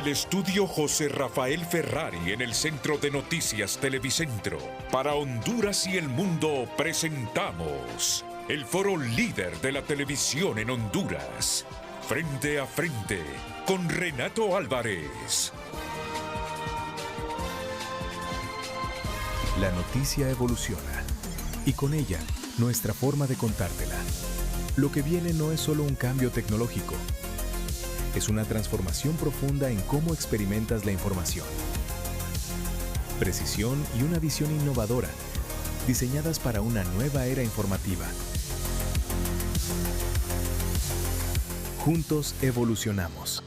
el estudio José Rafael Ferrari en el Centro de Noticias Televicentro, para Honduras y el mundo presentamos el foro líder de la televisión en Honduras. Frente a frente con Renato Álvarez. La noticia evoluciona y con ella nuestra forma de contártela. Lo que viene no es solo un cambio tecnológico, es una transformación profunda en cómo experimentas la información. Precisión y una visión innovadora, diseñadas para una nueva era informativa. Juntos evolucionamos.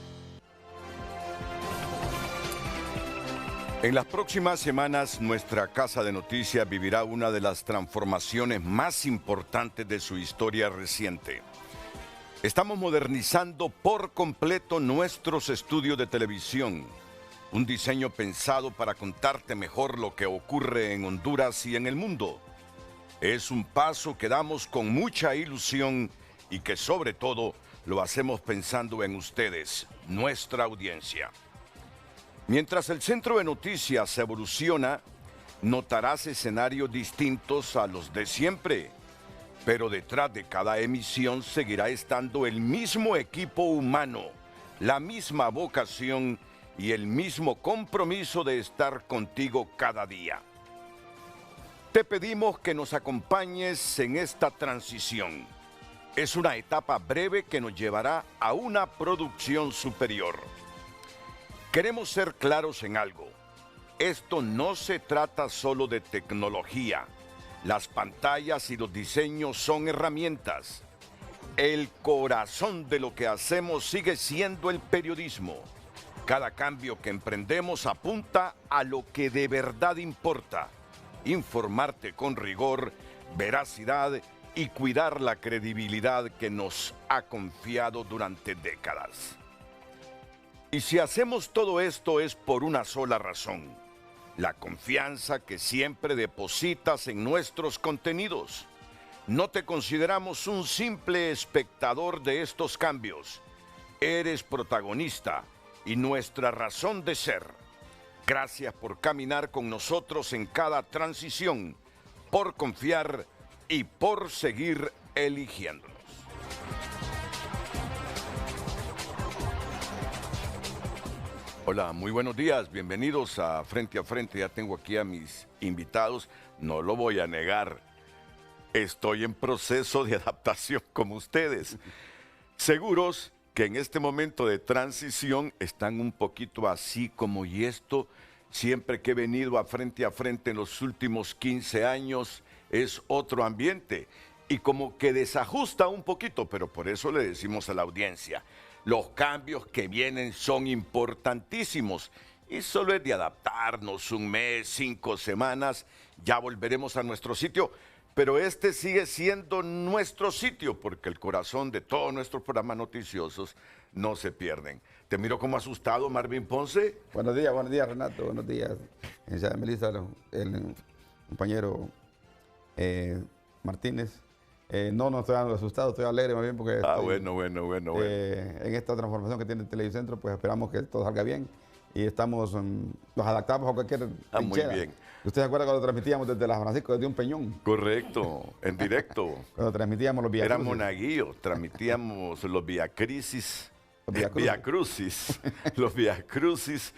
En las próximas semanas, nuestra casa de noticias vivirá una de las transformaciones más importantes de su historia reciente. Estamos modernizando por completo nuestros estudios de televisión. Un diseño pensado para contarte mejor lo que ocurre en Honduras y en el mundo. Es un paso que damos con mucha ilusión y que sobre todo lo hacemos pensando en ustedes, nuestra audiencia. Mientras el centro de noticias evoluciona, notarás escenarios distintos a los de siempre. Pero detrás de cada emisión seguirá estando el mismo equipo humano, la misma vocación y el mismo compromiso de estar contigo cada día. Te pedimos que nos acompañes en esta transición. Es una etapa breve que nos llevará a una producción superior. Queremos ser claros en algo. Esto no se trata solo de tecnología. Las pantallas y los diseños son herramientas. El corazón de lo que hacemos sigue siendo el periodismo. Cada cambio que emprendemos apunta a lo que de verdad importa. Informarte con rigor, veracidad y cuidar la credibilidad que nos ha confiado durante décadas. Y si hacemos todo esto es por una sola razón: la confianza que siempre depositas en nuestros contenidos. No te consideramos un simple espectador de estos cambios. Eres protagonista y nuestra razón de ser. Gracias por caminar con nosotros en cada transición, por confiar y por seguir eligiéndonos. Hola, muy buenos días, bienvenidos a Frente a Frente. Ya tengo aquí a mis invitados, no lo voy a negar, estoy en proceso de adaptación como ustedes. Seguros que en este momento de transición están un poquito así como y esto, siempre que he venido a Frente en los últimos 15 años, es otro ambiente y como que desajusta un poquito, pero por eso le decimos a la audiencia: los cambios que vienen son importantísimos y solo es de adaptarnos un mes, 5 semanas, ya volveremos a nuestro sitio. Pero este sigue siendo nuestro sitio porque el corazón de todos nuestros programas noticiosos no se pierden. Te miro como asustado, Marvin Ponce. Buenos días, Renato. Buenos días, Melissa, el compañero Martínez. No estoy asustado, estoy alegre más bien porque Bueno. En esta transformación que tiene el Televicentro, pues esperamos que todo salga bien y nos adaptamos a cualquier muy bien. ¿Usted se acuerda cuando transmitíamos desde Las Francisco, desde un peñón? Correcto, en directo. Cuando transmitíamos los Via Crucis. Era monaguillo, transmitíamos los Via Crucis. Los Via Crucis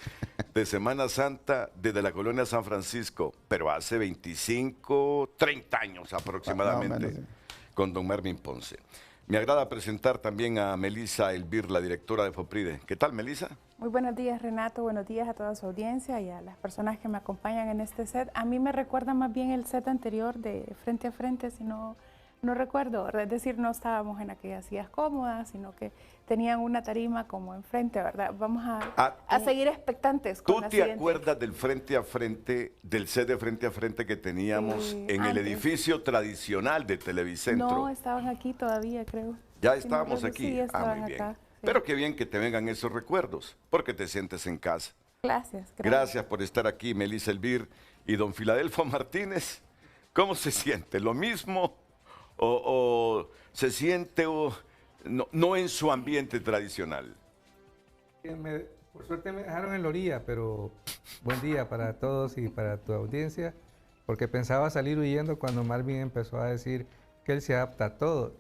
de Semana Santa desde la colonia San Francisco, pero hace 25, 30 años aproximadamente, sí, con don Marvin Ponce. Me agrada presentar también a Melissa Elvir, la directora de FOPRIDE. ¿Qué tal, Melissa? Muy buenos días, Renato. Buenos días a toda su audiencia y a las personas que me acompañan en este set. A mí me recuerda más bien el set anterior de Frente a Frente, si no recuerdo. Es decir, no estábamos en aquellas sillas cómodas, sino que tenían una tarima como enfrente, ¿verdad? Vamos a seguir expectantes con la siguiente. ¿Tú te acuerdas del Frente a Frente, del set de Frente a Frente que teníamos en el edificio tradicional de Televicentro? No, estaban aquí todavía, creo. Ya estábamos aquí. Sí, estaban muy bien. acá. Sí. Pero qué bien que te vengan esos recuerdos, porque te sientes en casa. Gracias. Gracias por estar aquí, Melissa Elvir y don Filadelfo Martínez. ¿Cómo se siente? ¿Lo mismo? ¿O se siente no en su ambiente tradicional? Por suerte me dejaron en la orilla, pero buen día para todos y para tu audiencia, porque pensaba salir huyendo cuando Marvin empezó a decir que él se adapta a todo.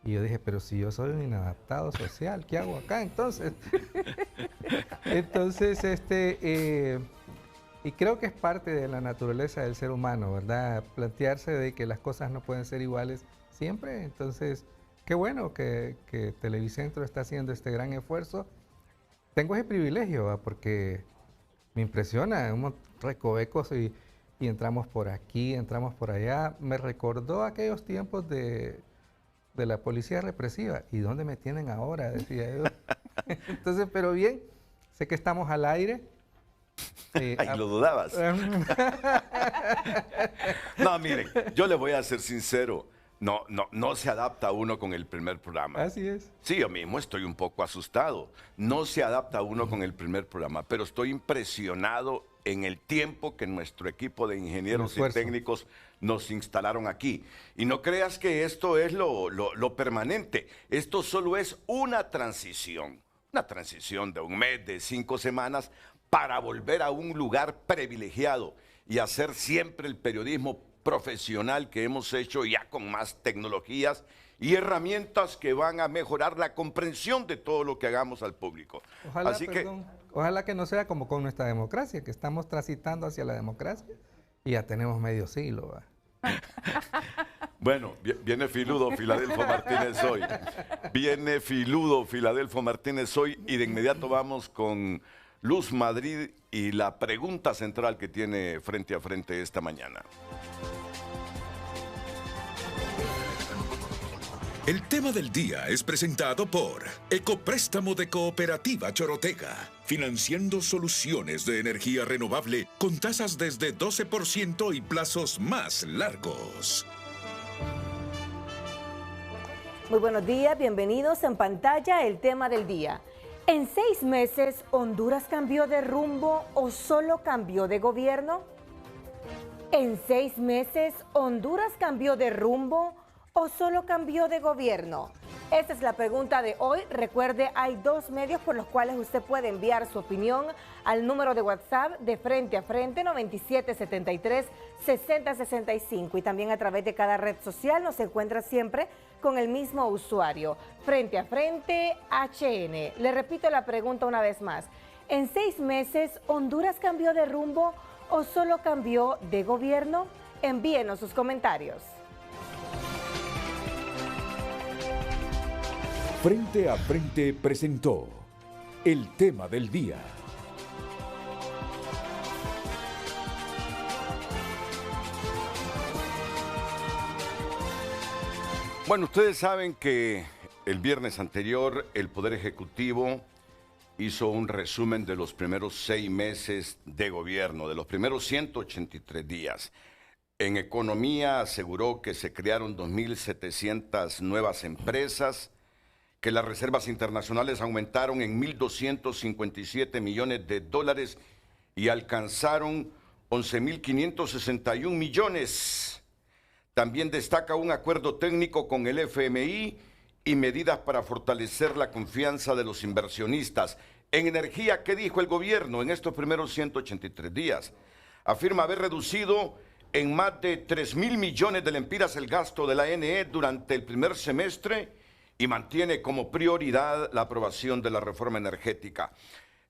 Y yo dije, pero si yo soy un inadaptado social, ¿qué hago acá entonces? Entonces, y creo que es parte de la naturaleza del ser humano, ¿verdad? Plantearse de que las cosas no pueden ser iguales siempre. Entonces, qué bueno que Televicentro está haciendo este gran esfuerzo. Tengo ese privilegio, ¿va? Porque me impresiona, recovecos y entramos por aquí, entramos por allá. Me recordó aquellos tiempos de la policía represiva. ¿Y dónde me tienen ahora? Decía yo. Entonces, pero bien, sé que estamos al aire. Ay, lo dudabas. No, miren, yo le voy a ser sincero. No se adapta uno con el primer programa. Así es. Sí, yo mismo estoy un poco asustado. No se adapta uno con el primer programa, pero estoy impresionado en el tiempo que nuestro equipo de ingenieros y técnicos nos instalaron aquí. Y no creas que esto es lo permanente. Esto solo es una transición de un mes, de 5 semanas, para volver a un lugar privilegiado y hacer siempre el periodismo profesional que hemos hecho, ya con más tecnologías y herramientas que van a mejorar la comprensión de todo lo que hagamos al público. Ojalá que no sea como con nuestra democracia, que estamos transitando hacia la democracia y ya tenemos medio siglo, ¿va? Bueno, viene filudo Filadelfo Martínez hoy. Viene filudo Filadelfo Martínez hoy y de inmediato vamos con Luz Madrid y la pregunta central que tiene frente a frente esta mañana. El tema del día es presentado por Ecopréstamo de Cooperativa Chorotega, financiando soluciones de energía renovable con tasas desde 12% y plazos más largos. Muy buenos días, bienvenidos en pantalla el tema del día. ¿En 6 meses Honduras cambió de rumbo o solo cambió de gobierno? ¿En 6 meses Honduras cambió de rumbo o solo cambió de gobierno? Esta es la pregunta de hoy. Recuerde, hay 2 medios por los cuales usted puede enviar su opinión al número de WhatsApp de Frente a Frente 9773-6065 y también a través de cada red social nos encuentra siempre con el mismo usuario, Frente a Frente HN. Le repito la pregunta una vez más. ¿En 6 meses Honduras cambió de rumbo o solo cambió de gobierno? Envíenos sus comentarios. Frente a Frente presentó el tema del día. Bueno, ustedes saben que el viernes anterior el Poder Ejecutivo hizo un resumen de los primeros 6 meses de gobierno, de los primeros 183 días. En economía aseguró que se crearon 2.700 nuevas empresas, que las reservas internacionales aumentaron en 1.257 millones de dólares y alcanzaron 11.561 millones. También destaca un acuerdo técnico con el FMI y medidas para fortalecer la confianza de los inversionistas. En energía, ¿qué dijo el gobierno en estos primeros 183 días? Afirma haber reducido en más de 3.000 millones de lempiras el gasto de la ANE durante el primer semestre y mantiene como prioridad la aprobación de la reforma energética.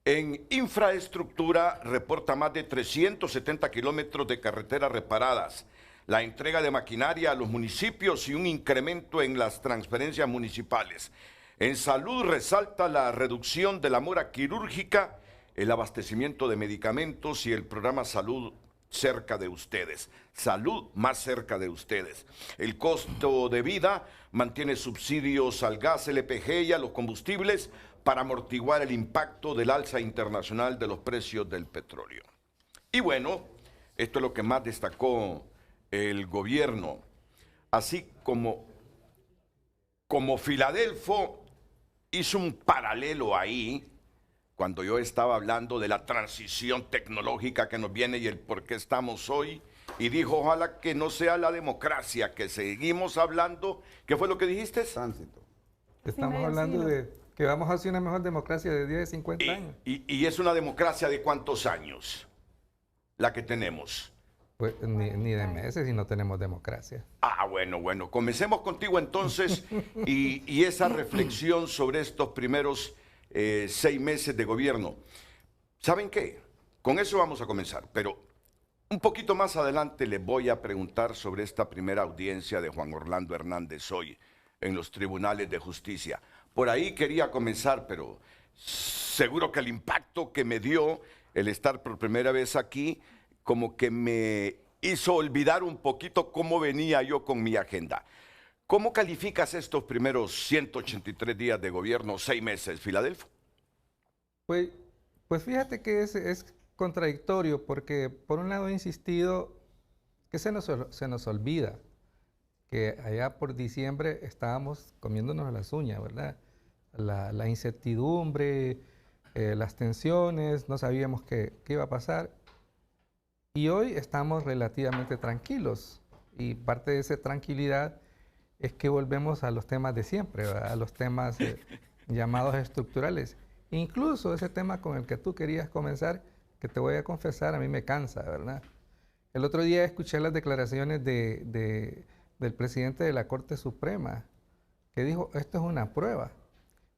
En infraestructura reporta más de 370 kilómetros de carreteras reparadas, la entrega de maquinaria a los municipios y un incremento en las transferencias municipales. En salud resalta la reducción de la mora quirúrgica, el abastecimiento de medicamentos y el programa Salud cerca de ustedes. Salud más cerca de ustedes. El costo de vida mantiene subsidios al gas LPG y a los combustibles para amortiguar el impacto del alza internacional de los precios del petróleo. Y bueno, esto es lo que más destacó el gobierno. Así como Filadelfo hizo un paralelo ahí, cuando yo estaba hablando de la transición tecnológica que nos viene y el por qué estamos hoy, y dijo, ojalá que no sea la democracia, que seguimos hablando. ¿Qué fue lo que dijiste? Tránsito. Estamos medio hablando siglo. que vamos hacia una mejor democracia de 10, 50 años. ¿Y es una democracia de cuántos años la que tenemos? Pues ni de meses si no tenemos democracia. Ah, bueno, comencemos contigo entonces y esa reflexión sobre estos primeros 6 meses de gobierno. ¿Saben qué? Con eso vamos a comenzar, pero un poquito más adelante les voy a preguntar sobre esta primera audiencia de Juan Orlando Hernández hoy en los tribunales de justicia. Por ahí quería comenzar, pero seguro que el impacto que me dio el estar por primera vez aquí como que me hizo olvidar un poquito cómo venía yo con mi agenda. ¿Cómo calificas estos primeros 183 días de gobierno, 6 meses, Filadelfo? Pues fíjate que es contradictorio porque por un lado he insistido que se nos olvida que allá por diciembre estábamos comiéndonos las uñas, ¿verdad? La incertidumbre, las tensiones, no sabíamos qué iba a pasar. Y hoy estamos relativamente tranquilos y parte de esa tranquilidad es que volvemos a los temas de siempre, ¿verdad? A los temas llamados estructurales. Incluso ese tema con el que tú querías comenzar, que te voy a confesar, a mí me cansa, ¿verdad? El otro día escuché las declaraciones del presidente de la Corte Suprema que dijo, esto es una prueba.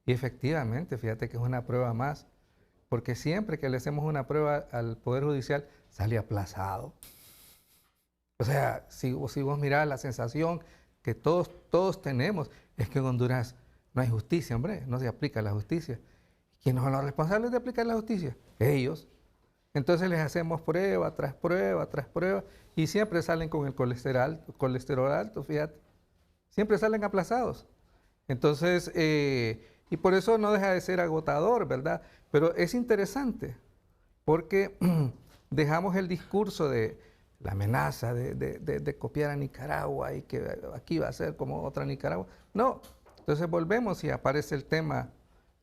Y efectivamente, fíjate que es una prueba más, porque siempre que le hacemos una prueba al Poder Judicial, sale aplazado. O sea, si vos mirás la sensación que todos tenemos, es que en Honduras no hay justicia, hombre, no se aplica la justicia. ¿Quiénes son los responsables de aplicar la justicia? Ellos. Entonces les hacemos prueba tras prueba tras prueba y siempre salen con el colesterol alto, fíjate. Siempre salen aplazados. Entonces, y por eso no deja de ser agotador, ¿verdad? Pero es interesante porque dejamos el discurso de la amenaza de copiar a Nicaragua y que aquí va a ser como otra Nicaragua. No, entonces volvemos y aparece el tema,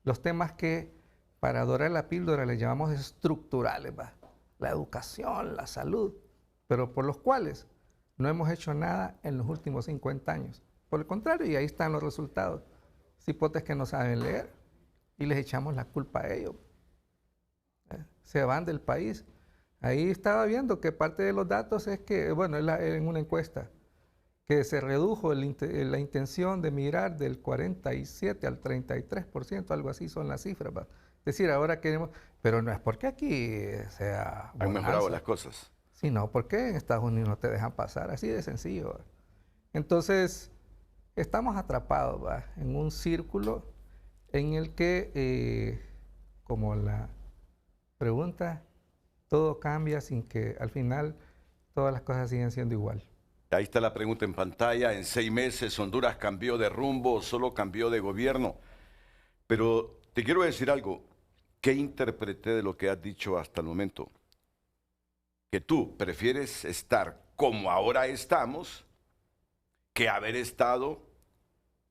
los temas que para dorar la píldora le llamamos estructurales, ¿va? La educación, la salud, pero por los cuales no hemos hecho nada en los últimos 50 años. Por el contrario, y ahí están los resultados. Cipotes que no saben leer y les echamos la culpa a ellos. Se van del país. Ahí estaba viendo que parte de los datos es que, bueno, en una encuesta, que se redujo la intención de migrar del 47 al 33%, algo así son las cifras, ¿va? Es decir, ahora queremos, pero no es porque aquí sea han mejorado las cosas, sino porque en Estados Unidos no te dejan pasar, así de sencillo, ¿va? Entonces, estamos atrapados, ¿va? En un círculo en el que, como la pregunta, todo cambia sin que al final todas las cosas siguen siendo igual. Ahí está la pregunta en pantalla. En 6 meses Honduras cambió de rumbo o solo cambió de gobierno. Pero te quiero decir algo. ¿Qué interpreté de lo que has dicho hasta el momento? Que tú prefieres estar como ahora estamos que haber estado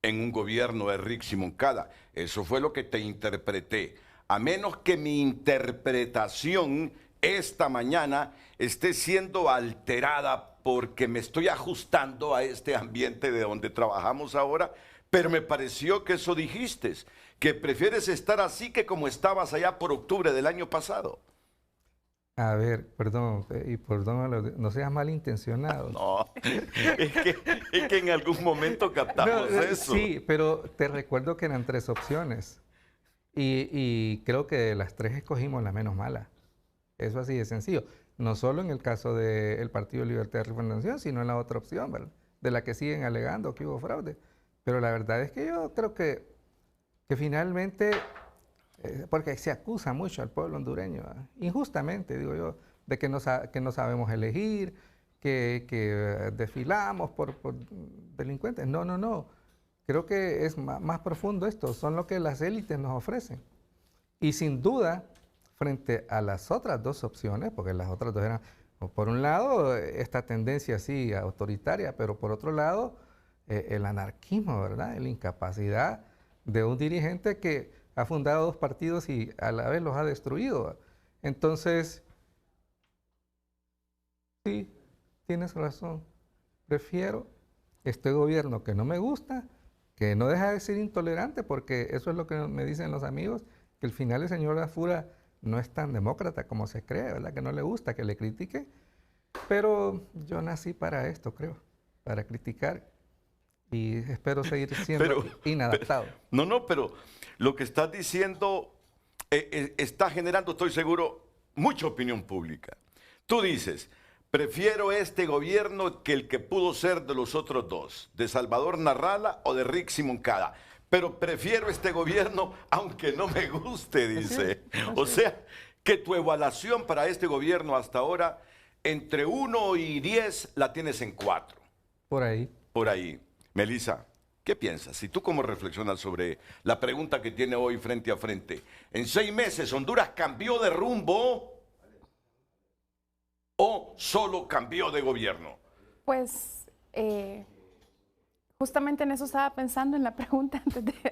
en un gobierno de Rick Simoncada. Eso fue lo que te interpreté. A menos que mi interpretación esta mañana esté siendo alterada porque me estoy ajustando a este ambiente de donde trabajamos ahora, pero me pareció que eso dijiste, que prefieres estar así que como estabas allá por octubre del año pasado. A ver, perdón, no seas malintencionado. No, es que en algún momento captamos eso. Sí, pero te recuerdo que eran 3 opciones y creo que de las 3 escogimos la menos mala. Eso así de sencillo. No solo en el caso del Partido Libertad de Refundación, sino en la otra opción, ¿verdad? De la que siguen alegando que hubo fraude. Pero la verdad es que yo creo que finalmente, porque se acusa mucho al pueblo hondureño, ¿verdad? Injustamente, digo yo, de que no sabemos elegir, que desfilamos por delincuentes. No. Creo que es más profundo esto. Son lo que las élites nos ofrecen. Y sin duda, frente a las otras 2 opciones, porque las otras 2 eran, por un lado, esta tendencia así autoritaria, pero por otro lado, el anarquismo, ¿verdad? La incapacidad de un dirigente que ha fundado 2 partidos y a la vez los ha destruido. Entonces, sí, tienes razón. Prefiero este gobierno que no me gusta, que no deja de ser intolerante, porque eso es lo que me dicen los amigos, que al final el señor Lafura no es tan demócrata como se cree, ¿verdad? Que no le gusta que le critique, pero yo nací para esto, creo, para criticar, y espero seguir siendo inadaptado. Pero lo que estás diciendo está generando, estoy seguro, mucha opinión pública. Tú dices, prefiero este gobierno que el que pudo ser de los otros dos, de Salvador Narrala o de Rick Moncada. Pero prefiero este gobierno aunque no me guste, dice. O sea, que tu evaluación para este gobierno hasta ahora, entre 1 y 10, la tienes en 4. Por ahí. Por ahí. Melissa, ¿qué piensas? Si tú cómo reflexionas sobre la pregunta que tiene hoy frente a frente. En 6 meses, ¿Honduras cambió de rumbo o solo cambió de gobierno? Pues justamente en eso estaba pensando en la pregunta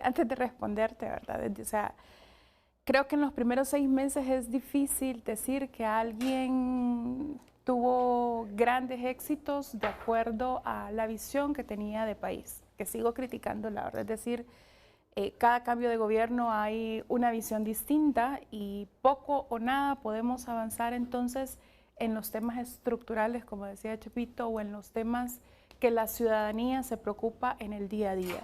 antes de responderte, ¿verdad? O sea, creo que en los primeros 6 meses es difícil decir que alguien tuvo grandes éxitos de acuerdo a la visión que tenía de país, que sigo criticando, la verdad. Es decir, cada cambio de gobierno hay una visión distinta y poco o nada podemos avanzar entonces en los temas estructurales, como decía Chepito, o en los temas que la ciudadanía se preocupa en el día a día.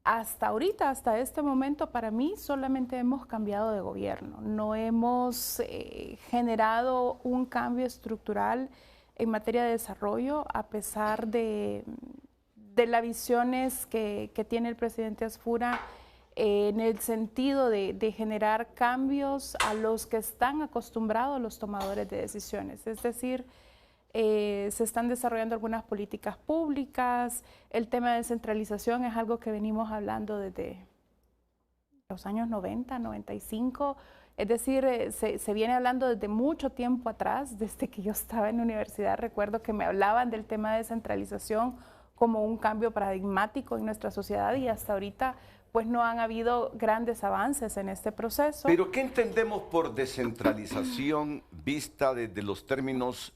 Hasta ahorita, hasta este momento, para mí solamente hemos cambiado de gobierno. No hemos generado un cambio estructural en materia de desarrollo, a pesar de las visiones que tiene el presidente Asfura en el sentido de generar cambios a los que están acostumbrados los tomadores de decisiones. Es decir, se están desarrollando algunas políticas públicas. El tema de descentralización es algo que venimos hablando desde los años 90, 95. Es decir, se viene hablando desde mucho tiempo atrás, desde que yo estaba en la universidad. Recuerdo que me hablaban del tema de descentralización como un cambio paradigmático en nuestra sociedad, y hasta ahorita pues no han habido grandes avances en este proceso. Pero ¿qué entendemos por descentralización vista desde los términos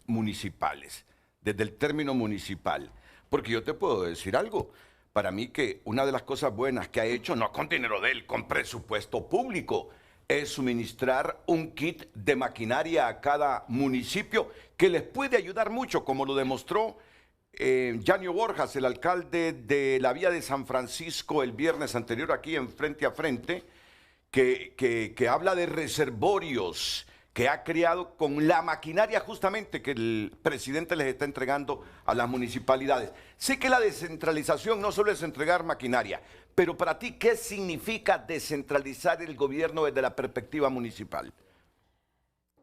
municipales, desde el término municipal? Porque yo te puedo decir algo, para mí que una de las cosas buenas que ha hecho, no con dinero de él, con presupuesto público, es suministrar un kit de maquinaria a cada municipio que les puede ayudar mucho, como lo demostró Yanio Borjas, el alcalde de la Vía de San Francisco, el viernes anterior aquí en Frente a Frente, que habla de reservorios que ha creado con la maquinaria justamente que el presidente les está entregando a las municipalidades. Sé que la descentralización no solo es entregar maquinaria, pero para ti, ¿qué significa descentralizar el gobierno desde la perspectiva municipal?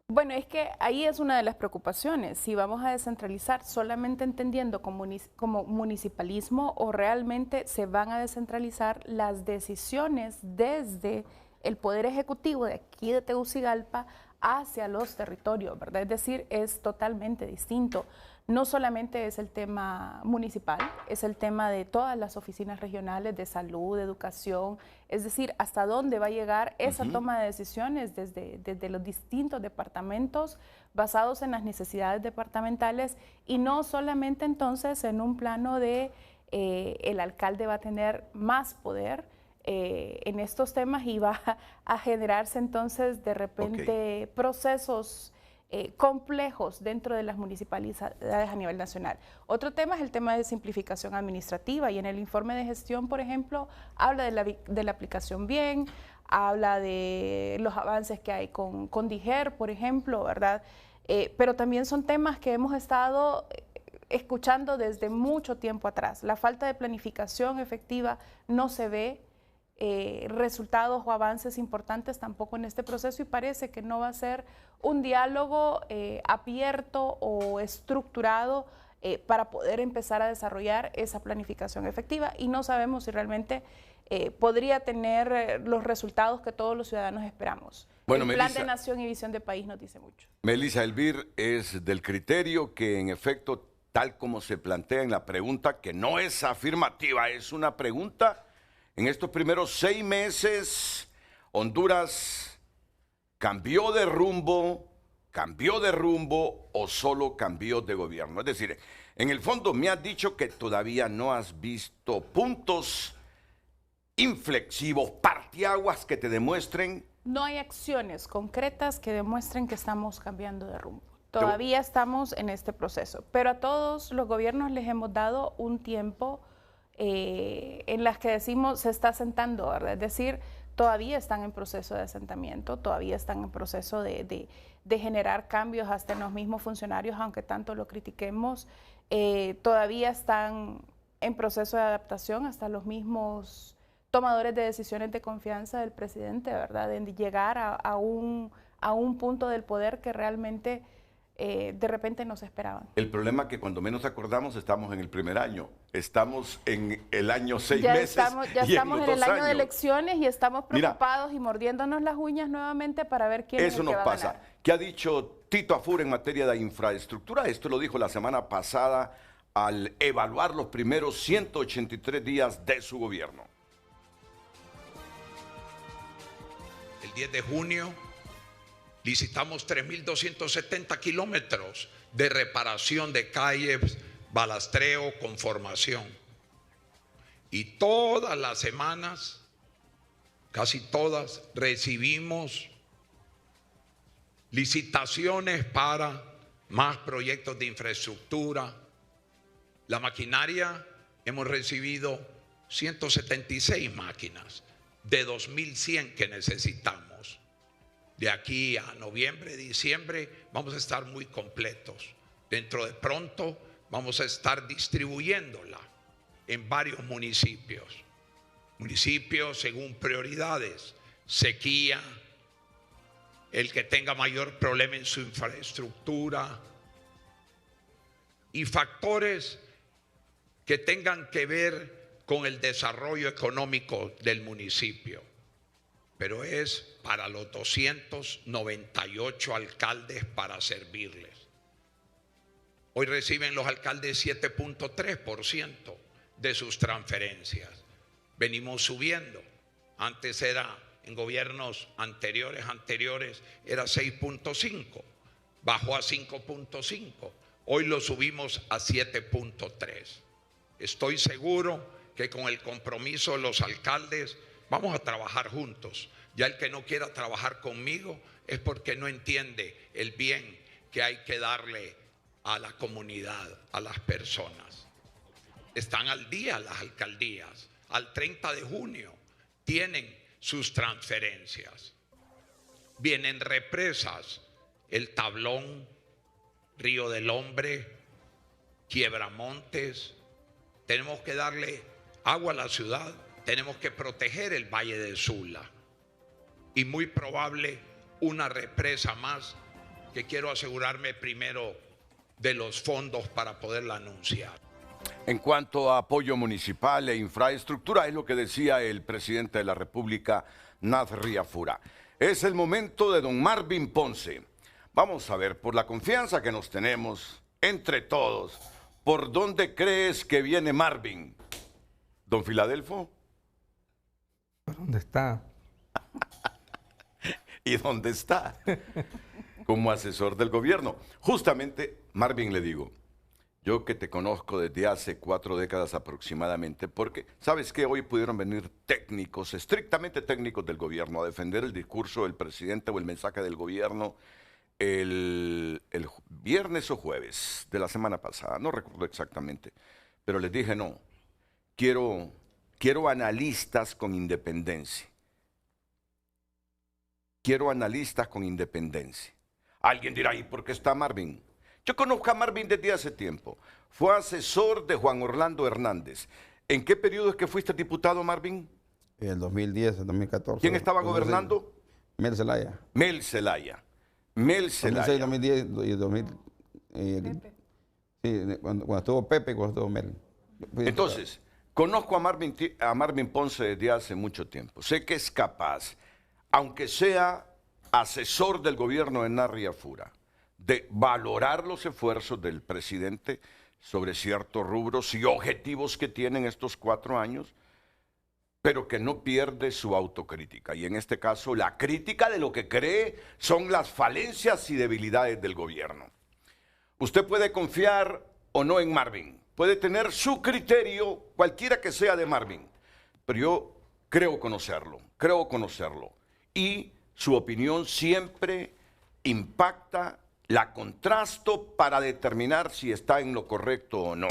Bueno, es que ahí es una de las preocupaciones, si vamos a descentralizar solamente entendiendo como municipalismo, o realmente se van a descentralizar las decisiones desde el Poder Ejecutivo de aquí de Tegucigalpa hacia los territorios, ¿verdad? Es decir, es totalmente distinto. No solamente es el tema municipal, es el tema de todas las oficinas regionales de salud, de educación, es decir, hasta dónde va a llegar esa toma de decisiones desde los distintos departamentos basados en las necesidades departamentales, y no solamente entonces en un plano de el alcalde va a tener más poder en estos temas y va a generarse entonces de repente procesos complejos dentro de las municipalidades a nivel nacional. Otro tema es el tema de simplificación administrativa, y en el informe de gestión, por ejemplo, habla de la aplicación bien, habla de los avances que hay con DIGER, por ejemplo, ¿verdad? Pero también son temas que hemos estado escuchando desde mucho tiempo atrás. La falta de planificación efectiva no se ve, resultados o avances importantes tampoco en este proceso, y parece que no va a ser un diálogo abierto o estructurado para poder empezar a desarrollar esa planificación efectiva, y no sabemos si realmente podría tener los resultados que todos los ciudadanos esperamos. Bueno, el plan de nación y visión de país nos dice mucho. Melissa, el BIR es del criterio que, en efecto, tal como se plantea en la pregunta, que no es afirmativa, es una pregunta. En estos primeros 6 meses, Honduras cambió de rumbo o solo cambió de gobierno. Es decir, En el fondo me has dicho que todavía no has visto puntos inflexivos, parteaguas que te demuestren. No hay acciones concretas que demuestren que estamos cambiando de rumbo. Todavía estamos en este proceso, pero a todos los gobiernos les hemos dado un tiempo en las que decimos se está asentando, ¿verdad? Es decir, todavía están en proceso de asentamiento, todavía están en proceso de generar cambios hasta en los mismos funcionarios, aunque tanto lo critiquemos, todavía están en proceso de adaptación hasta los mismos tomadores de decisiones de confianza del presidente, ¿verdad? De llegar a un punto del poder que realmente de repente no se esperaban. El problema es que cuando menos acordamos estamos en el primer año, estamos en el año 6 meses. Ya estamos en el año de elecciones elecciones y estamos preocupados y mordiéndonos las uñas nuevamente para ver quién es el que va a pasa. ganar. ¿Qué ha dicho Tito Afur en materia de infraestructura? Esto lo dijo la semana pasada al evaluar los primeros 183 días de su gobierno. El 10 de junio licitamos 3.270 kilómetros de reparación de calles, balastreo, conformación. Y todas las semanas, casi todas, recibimos licitaciones para más proyectos de infraestructura. La maquinaria, hemos recibido 176 máquinas de 2.100 que necesitamos. De aquí a noviembre, diciembre, vamos a estar muy completos. Dentro de pronto vamos a estar distribuyéndola en varios municipios. Municipios según prioridades, sequía, el que tenga mayor problema en su infraestructura y factores que tengan que ver con el desarrollo económico del municipio. Pero es para los 298 alcaldes para servirles. Hoy reciben los alcaldes 7.3% de sus transferencias. Venimos subiendo. Antes era, en gobiernos anteriores, era 6.5. Bajó a 5.5. Hoy lo subimos a 7.3. Estoy seguro que con el compromiso de los alcaldes vamos a trabajar juntos. Ya el que no quiera trabajar conmigo es porque no entiende el bien que hay que darle a la comunidad, a las personas. Están al día las alcaldías. Al 30 de junio tienen sus transferencias. Vienen represas, el Tablón, Río del Hombre, Quiebramontes. Tenemos que darle agua a la ciudad. Tenemos que proteger el Valle de Sula y muy probable una represa más que quiero asegurarme primero de los fondos para poderla anunciar. En cuanto a apoyo municipal e infraestructura, es lo que decía el presidente de la República, Nasri Afura. Es el momento de don Marvin Ponce. Vamos a ver, por la confianza que nos tenemos entre todos, ¿por dónde crees que viene Marvin? ¿Don Filadelfo? ¿Dónde está? ¿Y dónde está? Como asesor del gobierno. Justamente, Marvin, le digo, yo que te conozco desde hace 4 décadas aproximadamente, porque, ¿sabes qué? Hoy pudieron venir técnicos, estrictamente técnicos del gobierno, a defender el discurso del presidente o el mensaje del gobierno el viernes o jueves de la semana pasada, no recuerdo exactamente, pero les dije no, quiero analistas con independencia. Quiero analistas con independencia. Alguien dirá, ¿y por qué está Marvin? Yo conozco a Marvin desde hace tiempo. Fue asesor de Juan Orlando Hernández. ¿En qué periodo es que fuiste diputado, Marvin? En el 2010, el 2014. ¿Quién estaba gobernando? Mel Zelaya. Mel Zelaya. Mel Zelaya. 2006, 2010 y 2000. Sí, cuando estuvo Pepe y cuando estuvo Mel. Entonces, conozco a Marvin Ponce desde hace mucho tiempo. Sé que es capaz, aunque sea asesor del gobierno de Nasri Afura, de valorar los esfuerzos del presidente sobre ciertos rubros y objetivos que tienen estos 4 años, pero que no pierde su autocrítica. Y en este caso, la crítica de lo que cree son las falencias y debilidades del gobierno. Usted puede confiar o no en Marvin. Puede tener su criterio, cualquiera que sea de Marvin. Pero yo creo conocerlo. Y su opinión siempre impacta, la contrasto para determinar si está en lo correcto o no.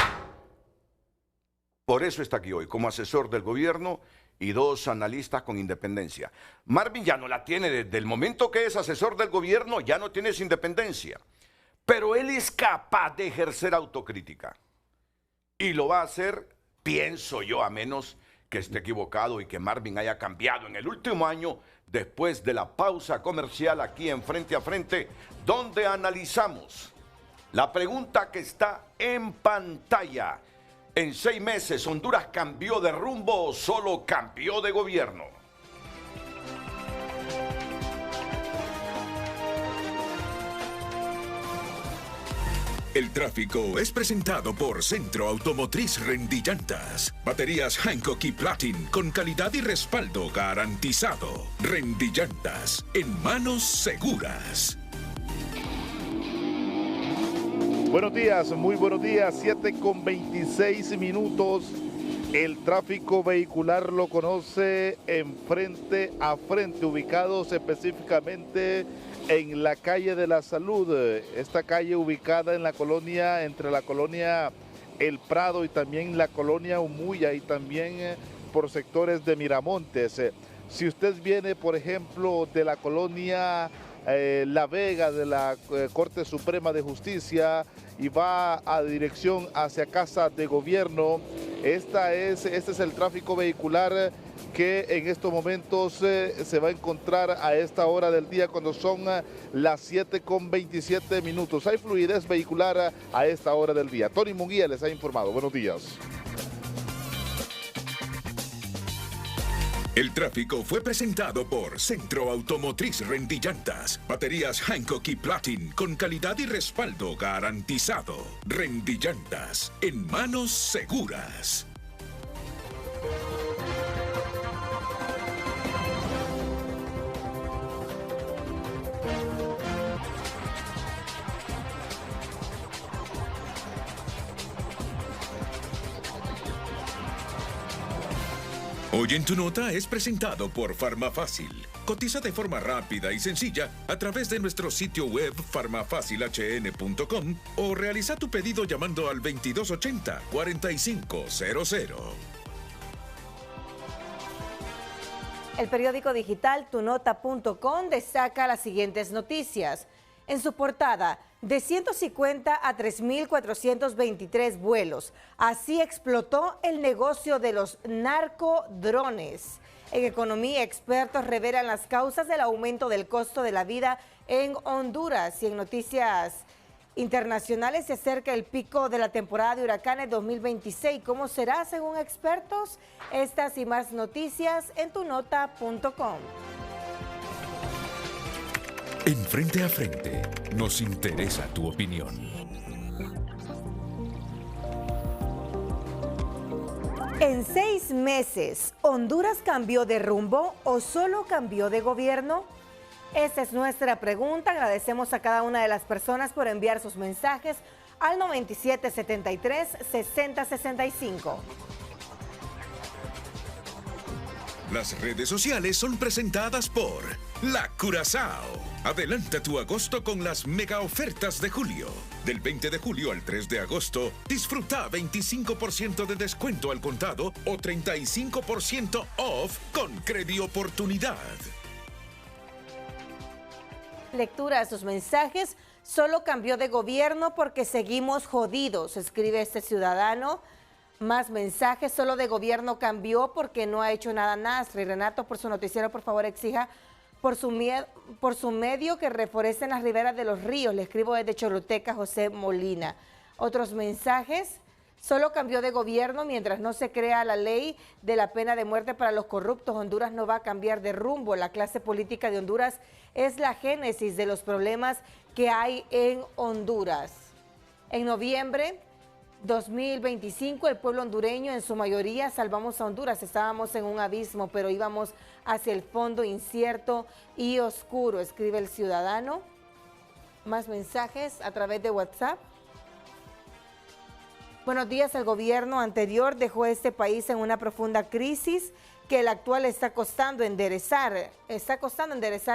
Por eso está aquí hoy, como asesor del gobierno y 2 analistas con independencia. Marvin ya no la tiene, desde el momento que es asesor del gobierno ya no tiene esa independencia. Pero él es capaz de ejercer autocrítica. Y lo va a hacer, pienso yo, a menos que esté equivocado y que Marvin haya cambiado en el último año, después de la pausa comercial aquí en Frente a Frente, donde analizamos la pregunta que está en pantalla. En 6 meses, ¿Honduras cambió de rumbo o solo cambió de gobierno? El tráfico es presentado por Centro Automotriz Rendillantas. Baterías Hankook y Platin con calidad y respaldo garantizado. Rendillantas, en manos seguras. Buenos días, muy buenos días, 7:26. El tráfico vehicular lo conoce en Frente a Frente, ubicados específicamente en la calle de la Salud. Esta calle ubicada en la colonia, entre la colonia El Prado y también la colonia Umuya y también por sectores de Miramontes. Si usted viene, por ejemplo, de la colonia La Vega, de la Corte Suprema de Justicia, y va a dirección hacia Casa de Gobierno, este es el tráfico vehicular que en estos momentos se va a encontrar a esta hora del día cuando son las 7:27. Hay fluidez vehicular a esta hora del día. Tony Munguía les ha informado. Buenos días. El tráfico fue presentado por Centro Automotriz Rendillantas. Baterías Hankook y Platin con calidad y respaldo garantizado. Rendillantas, en manos seguras. Hoy en tu nota es presentado por Farmafácil. Cotiza de forma rápida y sencilla a través de nuestro sitio web farmafacilhn.com o realiza tu pedido llamando al 2280-4500. El periódico digital tunota.com destaca las siguientes noticias. En su portada, de 150 a 3.423 vuelos. Así explotó el negocio de los narcodrones. En economía, expertos revelan las causas del aumento del costo de la vida en Honduras. Y en noticias internacionales, se acerca el pico de la temporada de huracanes 2026. ¿Cómo será según expertos? Estas y más noticias en tunota.com. En Frente a Frente, nos interesa tu opinión. En 6 meses, ¿Honduras cambió de rumbo o solo cambió de gobierno? Esa es nuestra pregunta. Agradecemos a cada una de las personas por enviar sus mensajes al 9773-6065. Las redes sociales son presentadas por La Curazao. Adelanta tu agosto con las mega ofertas de julio. Del 20 de julio al 3 de agosto, disfruta 25% de descuento al contado o 35% off con Credi Oportunidad. Lectura de sus mensajes. Solo cambió de gobierno porque seguimos jodidos, escribe este ciudadano. Más mensajes, solo de gobierno cambió porque no ha hecho nada Nasri. Renato, por su noticiero, por favor, exija por su medio que reforesten las riberas de los ríos. Le escribo desde Choluteca, José Molina. Otros mensajes, solo cambió de gobierno mientras no se crea la ley de la pena de muerte para los corruptos. Honduras no va a cambiar de rumbo. La clase política de Honduras es la génesis de los problemas que hay en Honduras. En noviembre 2025, el pueblo hondureño en su mayoría salvamos a Honduras. Estábamos en un abismo, pero íbamos hacia el fondo incierto y oscuro, escribe el ciudadano. Más mensajes a través de WhatsApp. Buenos días. El gobierno anterior dejó a este país en una profunda crisis que el actual está costando enderezar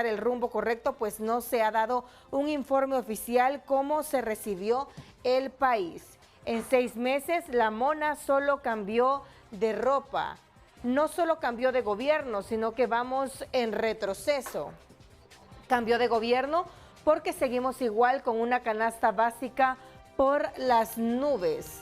el rumbo correcto, pues no se ha dado un informe oficial cómo se recibió el país. En 6 meses la mona solo cambió de ropa, no solo cambió de gobierno, sino que vamos en retroceso. Cambió de gobierno porque seguimos igual con una canasta básica por las nubes.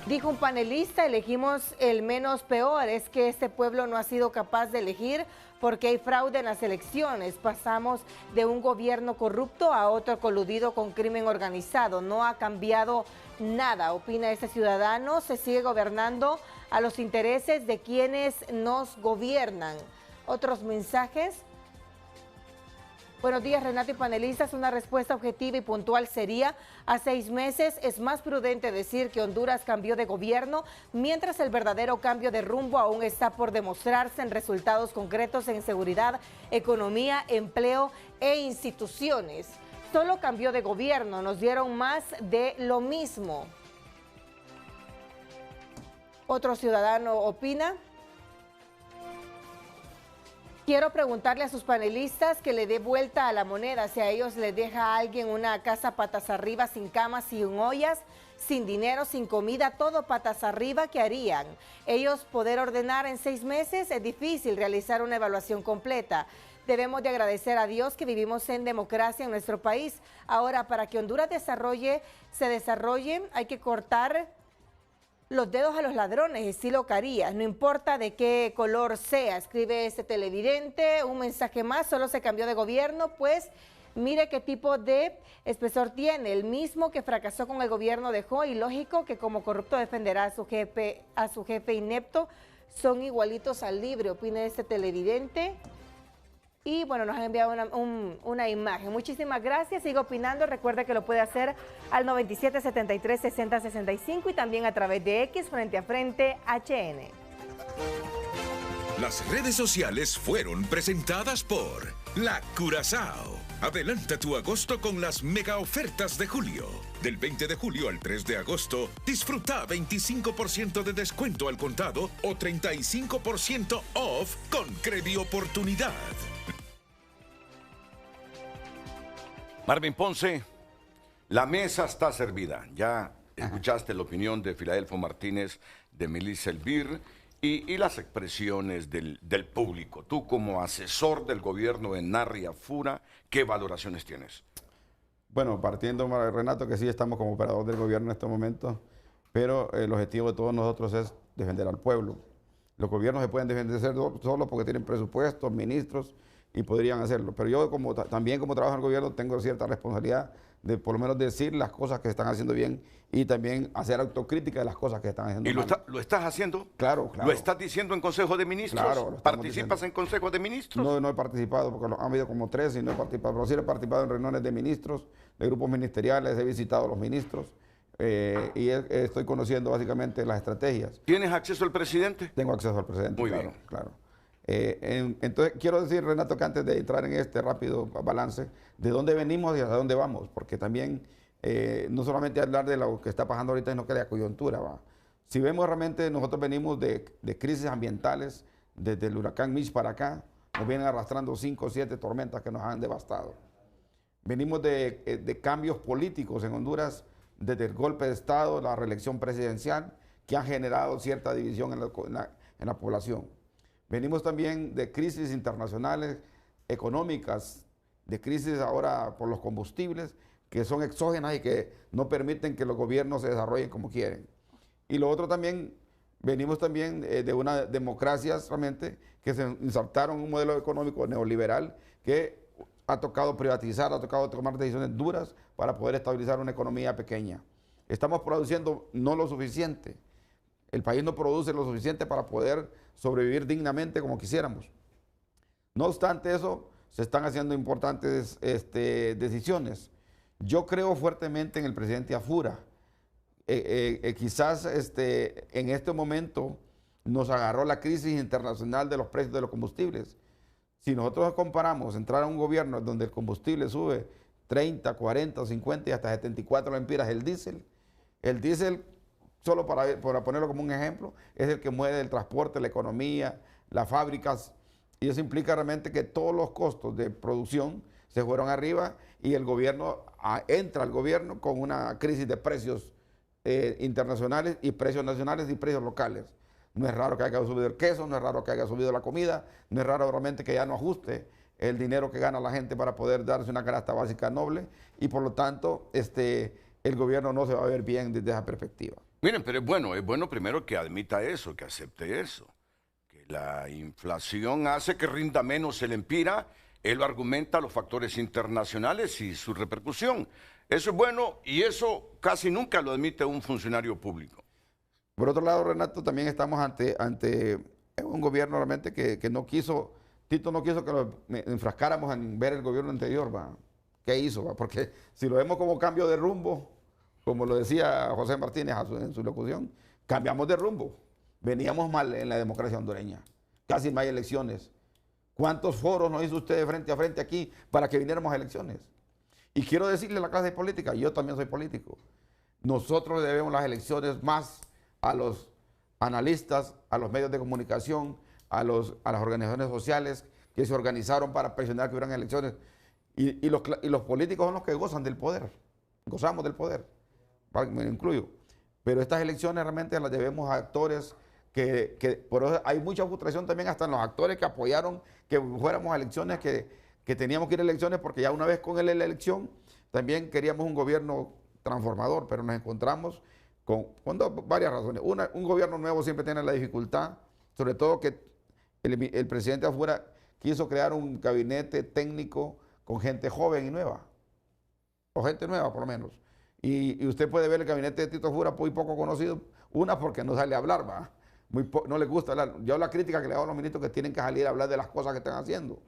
Dijo un panelista, elegimos el menos peor, es que este pueblo no ha sido capaz de elegir porque hay fraude en las elecciones. Pasamos de un gobierno corrupto a otro coludido con crimen organizado. No ha cambiado nada, opina este ciudadano. Se sigue gobernando a los intereses de quienes nos gobiernan. Otros mensajes. Buenos días, Renato y panelistas. Una respuesta objetiva y puntual sería: a 6 meses es más prudente decir que Honduras cambió de gobierno, mientras el verdadero cambio de rumbo aún está por demostrarse en resultados concretos en seguridad, economía, empleo e instituciones. Solo cambió de gobierno, nos dieron más de lo mismo. Otro ciudadano opina. Quiero preguntarle a sus panelistas que le dé vuelta a la moneda. Si a ellos les deja a alguien una casa patas arriba, sin camas, sin ollas, sin dinero, sin comida, todo patas arriba, ¿qué harían? Ellos poder ordenar en 6 meses, es difícil realizar una evaluación completa. Debemos de agradecer a Dios que vivimos en democracia en nuestro país. Ahora, para que Honduras se desarrolle, hay que cortar los dedos a los ladrones, estilo Carías, no importa de qué color sea, escribe este televidente. Un mensaje más, solo se cambió de gobierno, pues mire qué tipo de espesor tiene, el mismo que fracasó con el gobierno dejó, y lógico que como corrupto defenderá a su jefe inepto, son igualitos al libre, opina este televidente. Y bueno, nos han enviado una imagen. Muchísimas gracias. Siga opinando. Recuerda que lo puede hacer al 9773-6065 y también a través de X Frente a Frente HN. Las redes sociales fueron presentadas por La Curazao. Adelanta tu agosto con las mega ofertas de julio. Del 20 de julio al 3 de agosto, disfruta 25% de descuento al contado o 35% off con Credioportunidad. Marvin Ponce, la mesa está servida. Ya escuchaste la opinión de Filadelfo Martínez, de Melissa Elvir y las expresiones del público. Tú, como asesor del gobierno en Narri Afura, ¿qué valoraciones tienes? Bueno, partiendo, Renato, que sí estamos como operador del gobierno en este momento, pero el objetivo de todos nosotros es defender al pueblo. Los gobiernos se pueden defender solos porque tienen presupuestos, ministros, y podrían hacerlo. Pero yo también como trabajo en el gobierno tengo cierta responsabilidad de por lo menos decir las cosas que se están haciendo bien y también hacer autocrítica de las cosas que están haciendo mal. ¿Y lo estás haciendo? Claro, claro. ¿Lo estás diciendo en Consejo de Ministros? Claro. ¿Participas en Consejo de Ministros? No he participado porque han habido como 3 y no he participado. Pero sí he participado en reuniones de ministros, de grupos ministeriales, he visitado a los ministros y estoy conociendo básicamente las estrategias. ¿Tienes acceso al presidente? Tengo acceso al presidente. Muy claro, bien. Claro. Entonces, quiero decir, Renato, que antes de entrar en este rápido balance, de dónde venimos y hacia dónde vamos, porque también no solamente hablar de lo que está pasando ahorita, sino que de la coyuntura, ¿va? Si vemos realmente, nosotros venimos de crisis ambientales, desde el huracán Mitch para acá, nos vienen arrastrando 5 o 7 tormentas que nos han devastado. Venimos de cambios políticos en Honduras, desde el golpe de Estado, la reelección presidencial, que han generado cierta división en la población. Venimos también de crisis internacionales, económicas, de crisis ahora por los combustibles, que son exógenas y que no permiten que los gobiernos se desarrollen como quieren. Y lo otro también, venimos también de una democracia realmente que se insertaron en un modelo económico neoliberal que ha tocado privatizar, ha tocado tomar decisiones duras para poder estabilizar una economía pequeña. Estamos produciendo no lo suficiente. El país no produce lo suficiente para poder sobrevivir dignamente como quisiéramos. No obstante eso, se están haciendo importantes decisiones. Yo creo fuertemente en el presidente Afura. Quizás en este momento nos agarró la crisis internacional de los precios de los combustibles. Si nosotros comparamos entrar a un gobierno donde el combustible sube 30, 40, 50 y hasta 74 lempiras el diésel, El diésel, solo para ponerlo como un ejemplo, es el que mueve el transporte, la economía, las fábricas, y eso implica realmente que todos los costos de producción se fueron arriba y el gobierno, entra el gobierno con una crisis de precios internacionales y precios nacionales y precios locales. No es raro que haya subido el queso, no es raro que haya subido la comida, no es raro realmente que ya no ajuste el dinero que gana la gente para poder darse una canasta básica noble y por lo tanto el gobierno no se va a ver bien desde esa perspectiva. Miren, pero es bueno primero que admita eso, que acepte eso, que la inflación hace que rinda menos el empira, él lo argumenta los factores internacionales y su repercusión. Eso es bueno y eso casi nunca lo admite un funcionario público. Por otro lado, Renato, también estamos ante un gobierno realmente que no quiso, Tito no quiso que nos enfrascáramos en ver el gobierno anterior, ¿va? ¿Qué hizo? ¿Va? Porque si lo vemos como cambio de rumbo, como lo decía José Martínez en su locución, cambiamos de rumbo. Veníamos mal en la democracia hondureña, casi no hay elecciones. ¿Cuántos foros nos hizo usted frente a frente aquí para que viniéramos a elecciones? Y quiero decirle a la clase política, yo también soy político, nosotros debemos las elecciones más a los analistas, a los medios de comunicación, a las organizaciones sociales que se organizaron para presionar que hubieran elecciones. Y los políticos son los que gozan del poder, gozamos del poder, me incluyo. Pero estas elecciones realmente las debemos a actores por eso hay mucha frustración también hasta en los actores que apoyaron que fuéramos a elecciones, que teníamos que ir a elecciones porque ya una vez con la elección también queríamos un gobierno transformador, pero nos encontramos con varias razones. Un gobierno nuevo siempre tiene la dificultad, sobre todo que el presidente afuera quiso crear un gabinete técnico con gente joven y nueva, o gente nueva por lo menos. Y usted puede ver el gabinete de Tito Fura muy poco conocido, una porque no sale a hablar, ¿va? No les gusta hablar. Yo la crítica que le hago a los ministros que tienen que salir a hablar de las cosas que están haciendo.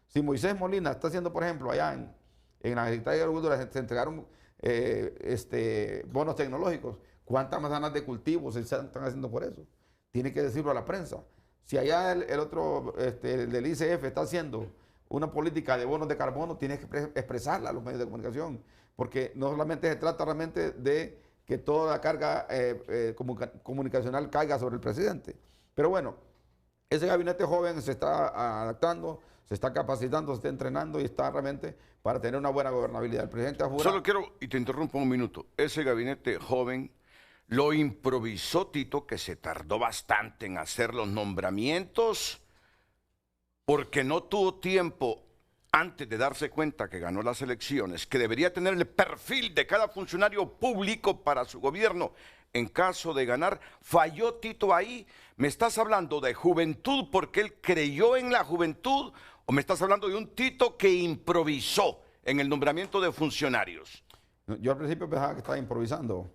Si Moisés Molina está haciendo, por ejemplo, allá en la Secretaría de Agricultura se entregaron bonos tecnológicos, ¿cuántas manzanas de cultivo se están haciendo por eso? Tiene que decirlo a la prensa. Si allá el otro, el del ICF está haciendo una política de bonos de carbono, tiene que expresarla a los medios de comunicación, porque no solamente se trata realmente de que toda la carga comunicacional caiga sobre el presidente. Pero bueno, ese gabinete joven se está adaptando, se está capacitando, se está entrenando y está realmente para tener una buena gobernabilidad. El presidente Afura... Solo quiero, y te interrumpo un minuto, ese gabinete joven lo improvisó Tito, que se tardó bastante en hacer los nombramientos, porque no tuvo tiempo antes de darse cuenta que ganó las elecciones, que debería tener el perfil de cada funcionario público para su gobierno en caso de ganar. Falló Tito ahí. ¿Me estás hablando de juventud porque él creyó en la juventud o me estás hablando de un Tito que improvisó en el nombramiento de funcionarios? Yo al principio pensaba que estaba improvisando,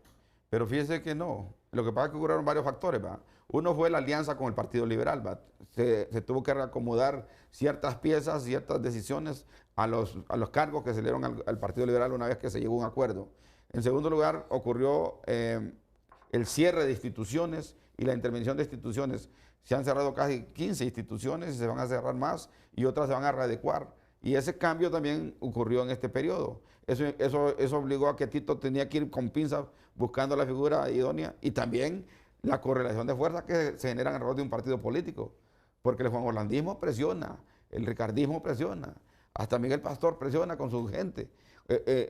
pero fíjese que no. Lo que pasa es que ocurrieron varios factores, ¿va? Uno fue la alianza con el Partido Liberal, ¿va? Se tuvo que reacomodar ciertas piezas, ciertas decisiones a los cargos que se le dieron al Partido Liberal una vez que se llegó a un acuerdo. En segundo lugar, ocurrió el cierre de instituciones y la intervención de instituciones. Se han cerrado casi 15 instituciones y se van a cerrar más y otras se van a readecuar. Y ese cambio también ocurrió en este periodo. Eso obligó a que Tito tenía que ir con pinzas buscando la figura idónea y también la correlación de fuerzas que se generan alrededor de un partido político. Porque el Juan Orlandismo presiona, el ricardismo presiona, hasta Miguel Pastor presiona con su gente.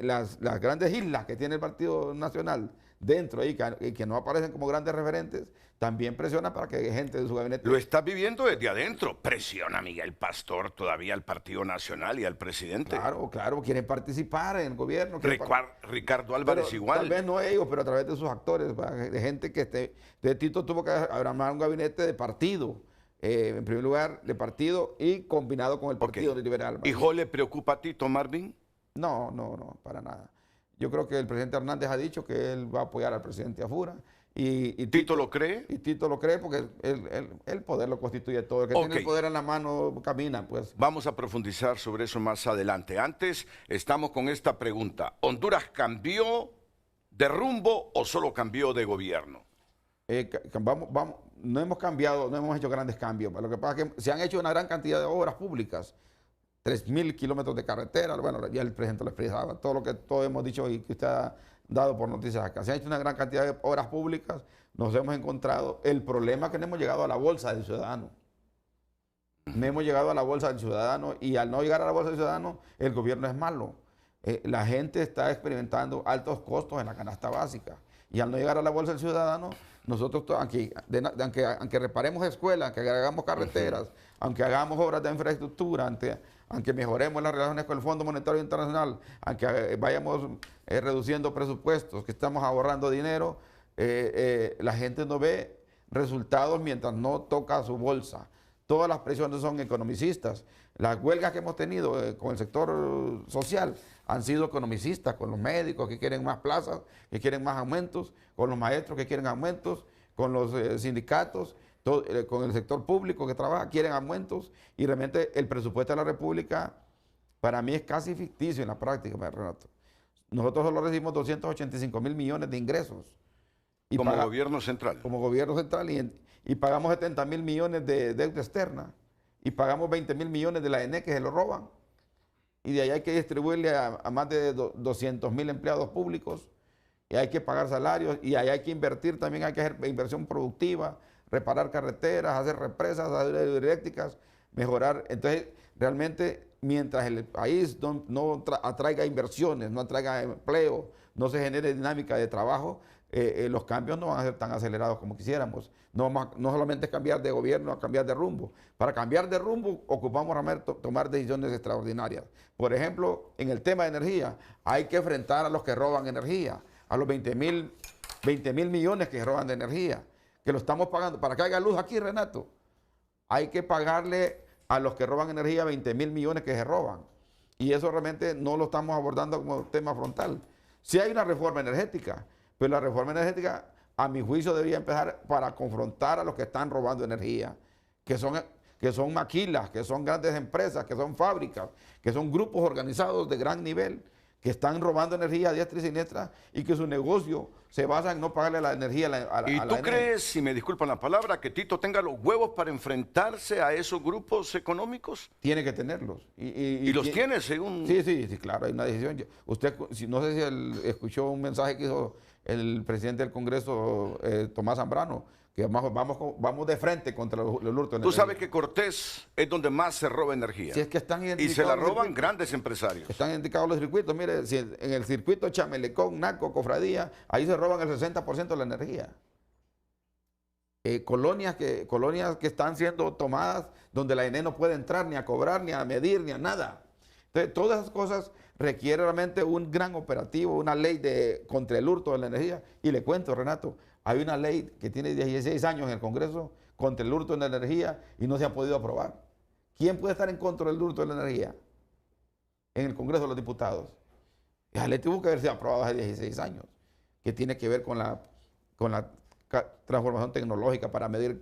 Las grandes islas que tiene el Partido Nacional dentro ahí, que no aparecen como grandes referentes, también presiona para que gente de su gabinete... Lo está viviendo desde adentro. Presiona a Miguel Pastor todavía al Partido Nacional y al presidente. Claro, quieren participar en el gobierno. Ricardo Álvarez pero, igual. Tal vez no ellos, pero a través de sus actores, de gente que de Tito tuvo que armar un gabinete de partido. En primer lugar, de partido y combinado con el Partido Liberal. ¿Y le preocupa a Tito, Marvin? No, para nada. Yo creo que el presidente Hernández ha dicho que él va a apoyar al presidente Afura. ¿Y Tito lo cree? Y Tito lo cree porque el poder lo constituye todo. El que tiene el poder en la mano camina, pues. Vamos a profundizar sobre eso más adelante. Antes, estamos con esta pregunta. ¿Honduras cambió de rumbo o solo cambió de gobierno? No hemos cambiado, no hemos hecho grandes cambios. Lo que pasa es que se han hecho una gran cantidad de obras públicas. 3.000 kilómetros de carretera. Bueno, ya el presidente lo expresaba. Todo lo que todos hemos dicho y que usted dado por noticias acá. Se han hecho una gran cantidad de obras públicas, nos hemos encontrado el problema que no hemos llegado a la bolsa del ciudadano. No hemos llegado a la bolsa del ciudadano y al no llegar a la bolsa del ciudadano, el gobierno es malo. La gente está experimentando altos costos en la canasta básica y al no llegar a la bolsa del ciudadano, nosotros, aunque reparemos escuelas, aunque hagamos carreteras, aunque hagamos obras de infraestructura, aunque mejoremos las relaciones con el Fondo Monetario Internacional, aunque vayamos reduciendo presupuestos, que estamos ahorrando dinero, la gente no ve resultados mientras no toca su bolsa. Todas las presiones son economicistas. Las huelgas que hemos tenido con el sector social han sido economicistas, con los médicos que quieren más plazas, que quieren más aumentos, con los maestros que quieren aumentos, con los sindicatos, con el sector público que trabaja, quieren aumentos, y realmente el presupuesto de la República para mí es casi ficticio en la práctica, Renato. Nosotros solo recibimos 285.000 millones de ingresos. Y como gobierno central. Como gobierno central y pagamos 70.000 millones de deuda externa y pagamos 20.000 millones de la ENE que se lo roban. Y de ahí hay que distribuirle a más de 200.000 empleados públicos y hay que pagar salarios y ahí hay que invertir, también hay que hacer inversión productiva, reparar carreteras, hacer represas, hacer hidroeléctricas, mejorar. Entonces, realmente, mientras el país no atraiga inversiones, no atraiga empleo, no se genere dinámica de trabajo, los cambios no van a ser tan acelerados como quisiéramos. No solamente cambiar de gobierno, a cambiar de rumbo. Para cambiar de rumbo ocupamos tomar decisiones extraordinarias. Por ejemplo, en el tema de energía, hay que enfrentar a los que roban energía, a los 20.000 millones que roban de energía, que lo estamos pagando. Para que haya luz aquí, Renato, hay que pagarle a los que roban energía 20.000 millones que se roban. Y eso realmente no lo estamos abordando como tema frontal. Sí hay una reforma energética, pero la reforma energética, a mi juicio, debería empezar para confrontar a los que están robando energía, que son maquilas, que son grandes empresas, que son fábricas, que son grupos organizados de gran nivel, que están robando energía a diestra y siniestra y que su negocio se basa en no pagarle la energía a la ¿Y tú crees, si me disculpan la palabra, que Tito tenga los huevos para enfrentarse a esos grupos económicos? Tiene que tenerlos. ¿Y los tiene según...? Sí, claro, hay una decisión. Usted, no sé si escuchó un mensaje que hizo el presidente del Congreso, Tomás Zambrano, que vamos de frente contra los hurtos de energía. Tú sabes que Cortés es donde más se roba energía. Si es que están y se la roban grandes empresarios. Están identificados los circuitos. Mire, si en el circuito Chamelecón, Naco, Cofradía, ahí se roban el 60% de la energía. Colonias que están siendo tomadas donde la ENE no puede entrar ni a cobrar, ni a medir, ni a nada. Entonces, todas esas cosas requieren realmente un gran operativo, una ley contra el hurto de la energía. Y le cuento, Renato, hay una ley que tiene 16 años en el Congreso contra el hurto de la energía y no se ha podido aprobar. ¿Quién puede estar en contra del hurto de la energía? En el Congreso de los Diputados. La ley tuvo que haberse aprobado hace 16 años, que tiene que ver con la transformación tecnológica para medir,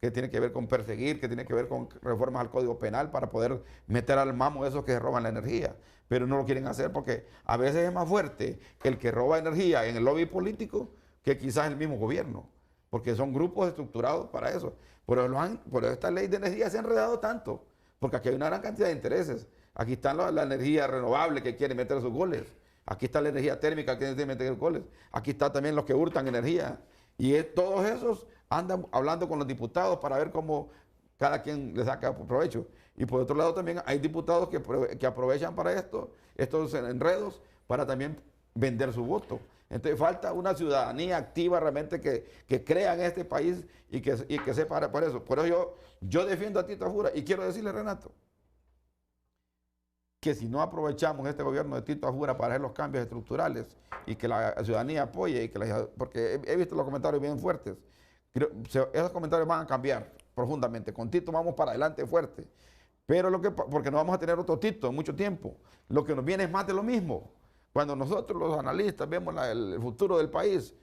que tiene que ver con perseguir, que tiene que ver con reformas al Código Penal para poder meter al mamo a esos que roban la energía. Pero no lo quieren hacer porque a veces es más fuerte el que roba energía en el lobby político que quizás el mismo gobierno, porque son grupos estructurados para eso. Por esta ley de energía se ha enredado tanto, porque aquí hay una gran cantidad de intereses. Aquí está la energía renovable que quiere meter sus goles. Aquí está la energía térmica que quiere meter goles. Aquí está también los que hurtan energía. Y todos esos andan hablando con los diputados para ver cómo cada quien le saca provecho. Y por otro lado también hay diputados que aprovechan para estos enredos para también vender su voto. Entonces falta una ciudadanía activa realmente que crea en este país y que sepa por eso. Por eso yo defiendo a Tito Ajura y quiero decirle, Renato, que si no aprovechamos este gobierno de Tito Ajura para hacer los cambios estructurales y que la ciudadanía apoye, porque he visto los comentarios bien fuertes, esos comentarios van a cambiar profundamente. Con Tito vamos para adelante fuerte, pero porque no vamos a tener otro Tito en mucho tiempo. Lo que nos viene es más de lo mismo. Cuando nosotros los analistas vemos el futuro del país,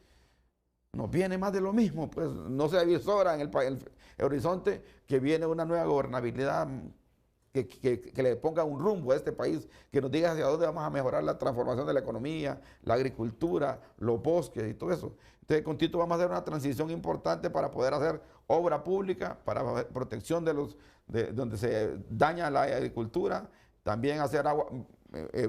nos viene más de lo mismo, pues no se avisora en el horizonte que viene una nueva gobernabilidad que le ponga un rumbo a este país, que nos diga hacia dónde vamos a mejorar la transformación de la economía, la agricultura, los bosques y todo eso. Entonces con Tito vamos a hacer una transición importante para poder hacer obra pública, para protección de donde se daña la agricultura, también hacer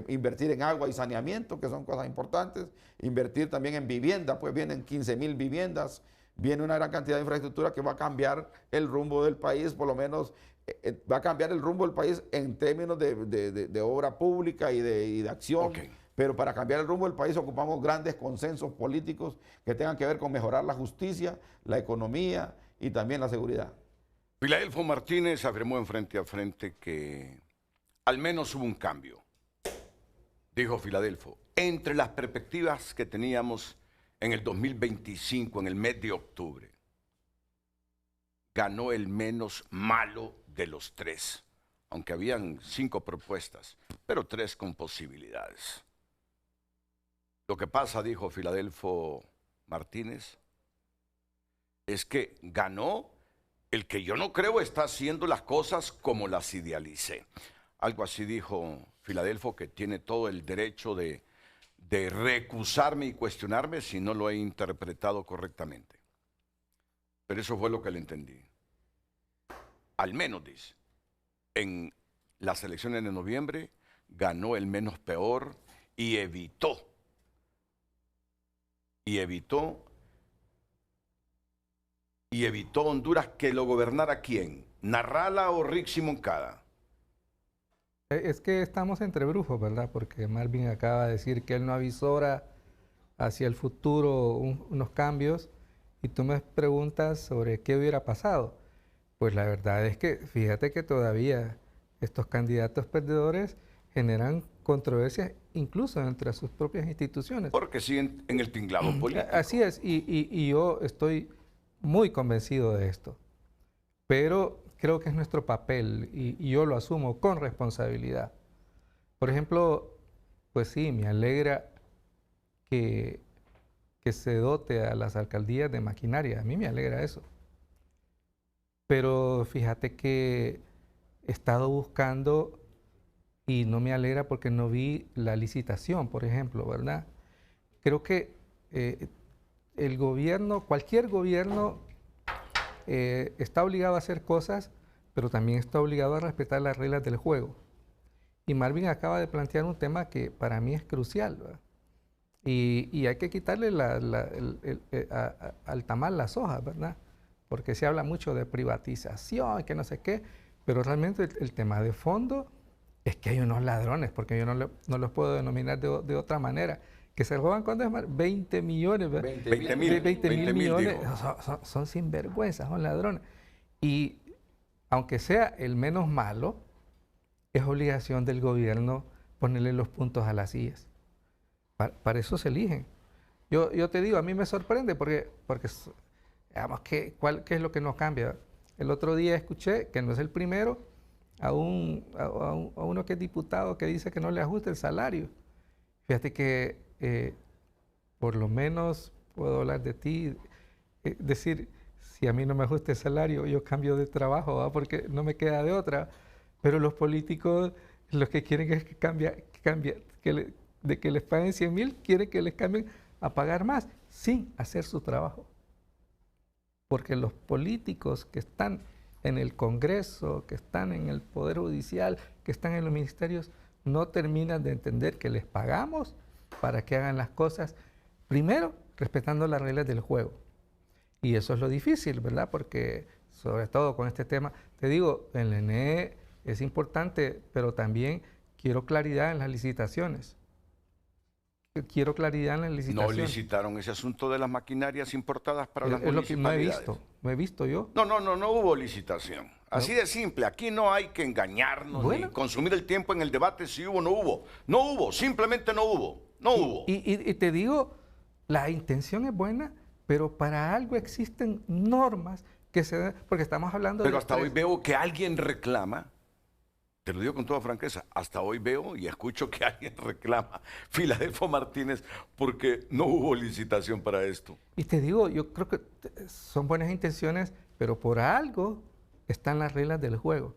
invertir en agua y saneamiento, que son cosas importantes, invertir también en vivienda, pues vienen 15,000 viviendas, viene una gran cantidad de infraestructura que va a cambiar el rumbo del país, por lo menos va a cambiar el rumbo del país en términos de obra pública y de acción. Okay. Pero para cambiar el rumbo del país ocupamos grandes consensos políticos que tengan que ver con mejorar la justicia, la economía y también la seguridad. Filadelfo Martínez afirmó en Frente a Frente que al menos hubo un cambio. Dijo Filadelfo, entre las perspectivas que teníamos en el 2025, en el mes de octubre, ganó el menos malo de los tres, aunque habían 5 propuestas, pero 3 con posibilidades. Lo que pasa, dijo Filadelfo Martínez, es que ganó el que yo no creo está haciendo las cosas como las idealicé. Algo así dijo Filadelfo, que tiene todo el derecho de recusarme y cuestionarme si no lo he interpretado correctamente. Pero eso fue lo que le entendí. Al menos, dice, en las elecciones de noviembre ganó el menos peor y evitó Honduras que lo gobernara ¿quién? ¿Narrala o Rixi Moncada? Es que estamos entre brujos, ¿verdad? Porque Marvin acaba de decir que él no avisora hacia el futuro unos cambios y tú me preguntas sobre qué hubiera pasado. Pues la verdad es que fíjate que todavía estos candidatos perdedores generan controversias incluso entre sus propias instituciones. Porque siguen en el tinglado político. Así es, y yo estoy muy convencido de esto. Pero creo que es nuestro papel y yo lo asumo con responsabilidad. Por ejemplo, pues sí, me alegra que se dote a las alcaldías de maquinaria. A mí me alegra eso. Pero fíjate que he estado buscando y no me alegra porque no vi la licitación, por ejemplo, ¿verdad? Creo que el gobierno, cualquier gobierno, está obligado a hacer cosas, pero también está obligado a respetar las reglas del juego. Y Marvin acaba de plantear un tema que para mí es crucial, ¿verdad? Y hay que quitarle al tamal las hojas, ¿verdad? Porque se habla mucho de privatización, que no sé qué, pero realmente el tema de fondo es que hay unos ladrones, porque yo no los puedo denominar de otra manera, que se roban, ¿cuánto es? 20 millones, ¿verdad? 20 mil millones, son sinvergüenzas, son ladrones. Y aunque sea el menos malo, es obligación del gobierno ponerle los puntos a las sillas. Para eso se eligen. Yo te digo, a mí me sorprende porque digamos, ¿qué es lo que nos cambia? El otro día escuché, que no es el primero, a uno que es diputado que dice que no le ajusta el salario. Fíjate que por lo menos puedo hablar de ti, decir, si a mí no me ajusta el salario, yo cambio de trabajo, ¿verdad? Porque no me queda de otra. Pero los políticos, los que quieren es de que les paguen 100,000, quieren que les cambien a pagar más, sin hacer su trabajo. Porque los políticos que están en el Congreso, que están en el Poder Judicial, que están en los ministerios, no terminan de entender que les pagamos para que hagan las cosas, primero, respetando las reglas del juego. Y eso es lo difícil, ¿verdad? Porque, sobre todo con este tema, te digo, el ENE es importante, pero también quiero claridad en las licitaciones. Quiero claridad en las licitaciones. ¿No licitaron ese asunto de las maquinarias importadas para las municipalidades? Es lo que no he visto yo. No hubo licitación. Así de simple, aquí no hay que engañarnos ni consumir el tiempo en el debate si hubo o no hubo. No hubo, simplemente no hubo. No hubo. Y te digo, la intención es buena, pero para algo existen normas que se den, porque estamos hablando Pero hasta hoy veo que alguien reclama, te lo digo con toda franqueza, hasta hoy veo y escucho que alguien reclama, Filadelfo Martínez, porque no hubo licitación para esto. Y te digo, yo creo que son buenas intenciones, pero por algo están las reglas del juego.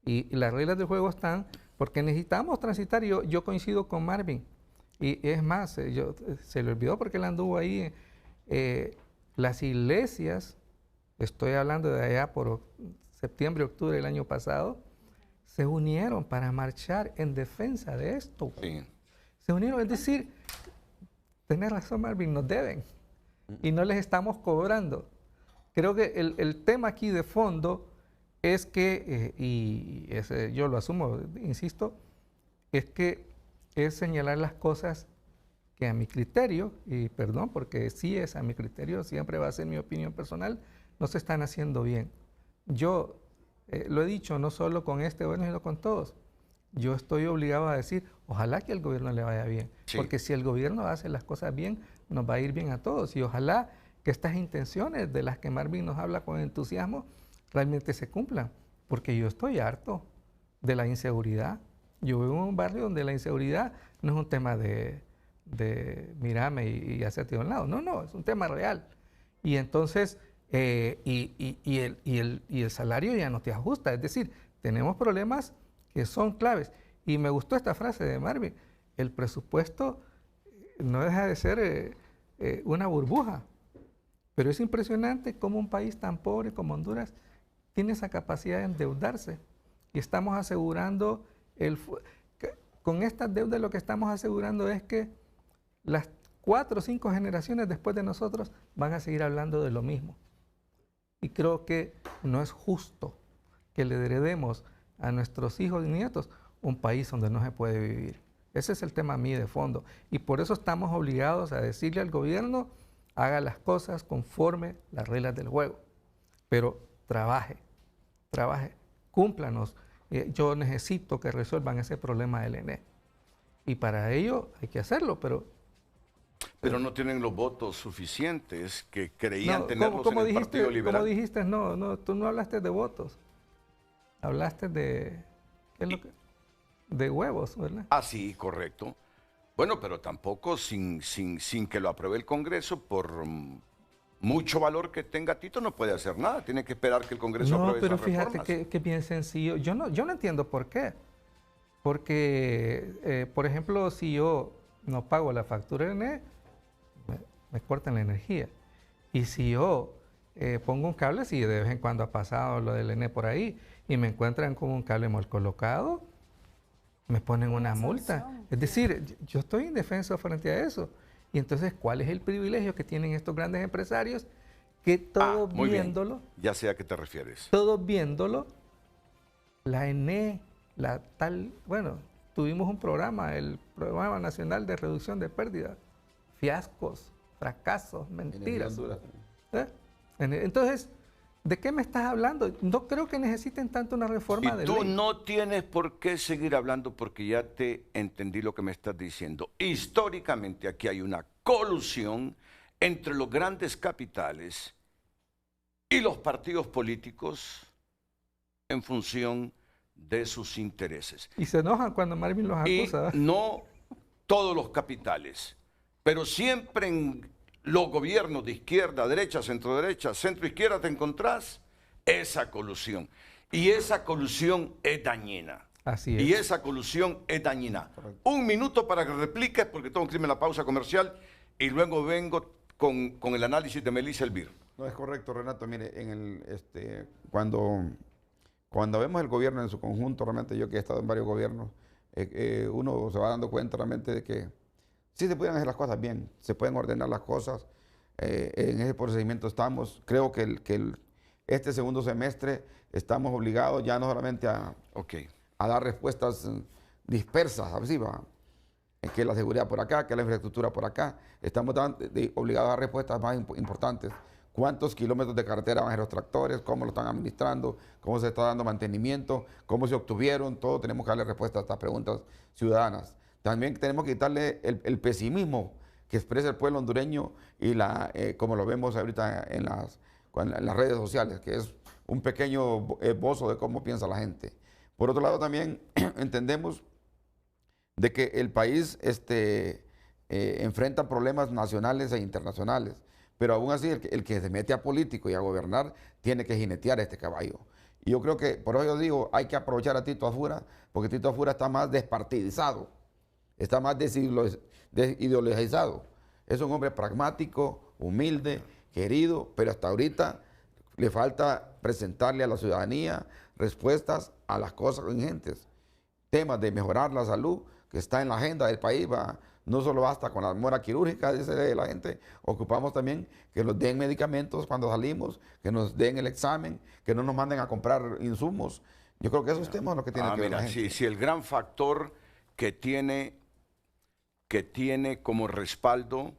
Y las reglas del juego están porque necesitamos transitar. Yo coincido con Marvin. Y es más, se le olvidó porque él anduvo ahí. Las iglesias, estoy hablando de allá por septiembre, octubre del año pasado, se unieron para marchar en defensa de esto. Sí. Se unieron, es decir, tenés razón, Marvin, nos deben y no les estamos cobrando. Creo que el tema aquí de fondo es que, yo lo asumo, insisto, es que es señalar las cosas que a mi criterio, y perdón, porque sí es a mi criterio, siempre va a ser mi opinión personal, no se están haciendo bien. Yo lo he dicho, no solo con este gobierno, sino con todos. Yo estoy obligado a decir, ojalá que al gobierno le vaya bien, Sí. porque si el gobierno hace las cosas bien, nos va a ir bien a todos, y ojalá que estas intenciones de las que Marvin nos habla con entusiasmo realmente se cumplan, porque yo estoy harto de la inseguridad. Yo vivo en un barrio donde la inseguridad no es un tema de mírame y hacerte a un lado. No, es un tema real. Y entonces, el salario ya no te ajusta. Es decir, tenemos problemas que son claves. Y me gustó esta frase de Marvin. El presupuesto no deja de ser una burbuja. Pero es impresionante cómo un país tan pobre como Honduras tiene esa capacidad de endeudarse. Y estamos asegurando, con estas deudas lo que estamos asegurando es que las 4 o 5 generaciones después de nosotros van a seguir hablando de lo mismo. Y creo que no es justo que le heredemos a nuestros hijos y nietos un país donde no se puede vivir. Ese es el tema mío de fondo. Y por eso estamos obligados a decirle al gobierno, haga las cosas conforme las reglas del juego. Pero trabaje, cúmplanos. Yo necesito que resuelvan ese problema del ENE. Y para ello hay que hacerlo, pero no tienen los votos suficientes que creían tenerlos como en el dijiste, Partido Liberal. como dijiste, tú no hablaste de votos. Hablaste de, ¿qué es lo que? De huevos, ¿verdad? Ah, sí, correcto. Bueno, pero tampoco sin que lo apruebe el Congreso, por mucho valor que tenga Tito, no puede hacer nada. Tiene que esperar que el Congreso apruebe esas reformas. No, pero fíjate que bien sencillo. Yo no entiendo por qué. Porque, por ejemplo, si yo no pago la factura de ENE, me cortan la energía. Y si yo pongo un cable, si de vez en cuando ha pasado lo del ENE por ahí, y me encuentran con un cable mal colocado, me ponen una multa. Es decir, yo estoy indefenso frente a eso. Y entonces, ¿cuál es el privilegio que tienen estos grandes empresarios? Que todos viéndolo, ya sé a qué te refieres. Todos viéndolo, la ENE, tuvimos un programa, el Programa Nacional de Reducción de Pérdidas, fiascos, fracasos, mentiras. Entonces, ¿de qué me estás hablando? No creo que necesiten tanto una reforma de ley. Y tú no tienes por qué seguir hablando porque ya te entendí lo que me estás diciendo. Históricamente aquí hay una colusión entre los grandes capitales y los partidos políticos en función de sus intereses. Y se enojan cuando Marvin los acusa. Y no todos los capitales, pero siempre en los gobiernos de izquierda, derecha, centro izquierda, te encontrás esa colusión. Y esa colusión es dañina. Así es. Y esa colusión es dañina. Correcto. Un minuto para que repliques, porque tengo que irme a la pausa comercial y luego vengo con el análisis de Melissa Elvir. No, es correcto, Renato. Mire, cuando vemos el gobierno en su conjunto, realmente yo que he estado en varios gobiernos, uno se va dando cuenta realmente de que sí se pueden hacer las cosas bien, se pueden ordenar las cosas. En ese procedimiento estamos. Creo que este segundo semestre estamos obligados ya no solamente a dar respuestas dispersas, así va, que la seguridad por acá, que la infraestructura por acá. Estamos obligados a dar respuestas más importantes. ¿Cuántos kilómetros de carretera van a los tractores? ¿Cómo lo están administrando? ¿Cómo se está dando mantenimiento? ¿Cómo se obtuvieron? Todo tenemos que darle respuesta a estas preguntas ciudadanas. También tenemos que quitarle el pesimismo que expresa el pueblo hondureño y como lo vemos ahorita en las redes sociales, que es un pequeño esbozo de cómo piensa la gente. Por otro lado, también entendemos de que el país enfrenta problemas nacionales e internacionales, pero aún así el que se mete a político y a gobernar tiene que jinetear este caballo. Y yo creo que, por eso yo digo, hay que aprovechar a Tito Afura, porque Tito Afura está más despartidizado, está más desideologizado. Es un hombre pragmático, humilde, querido, pero hasta ahorita le falta presentarle a la ciudadanía respuestas a las cosas urgentes. Temas de mejorar la salud, que está en la agenda del país, no solo basta con la mora quirúrgica, dice la gente, ocupamos también que nos den medicamentos cuando salimos, que nos den el examen, que no nos manden a comprar insumos. Yo creo que esos temas son los que tienen que ver la gente. Si el gran factor que tiene como respaldo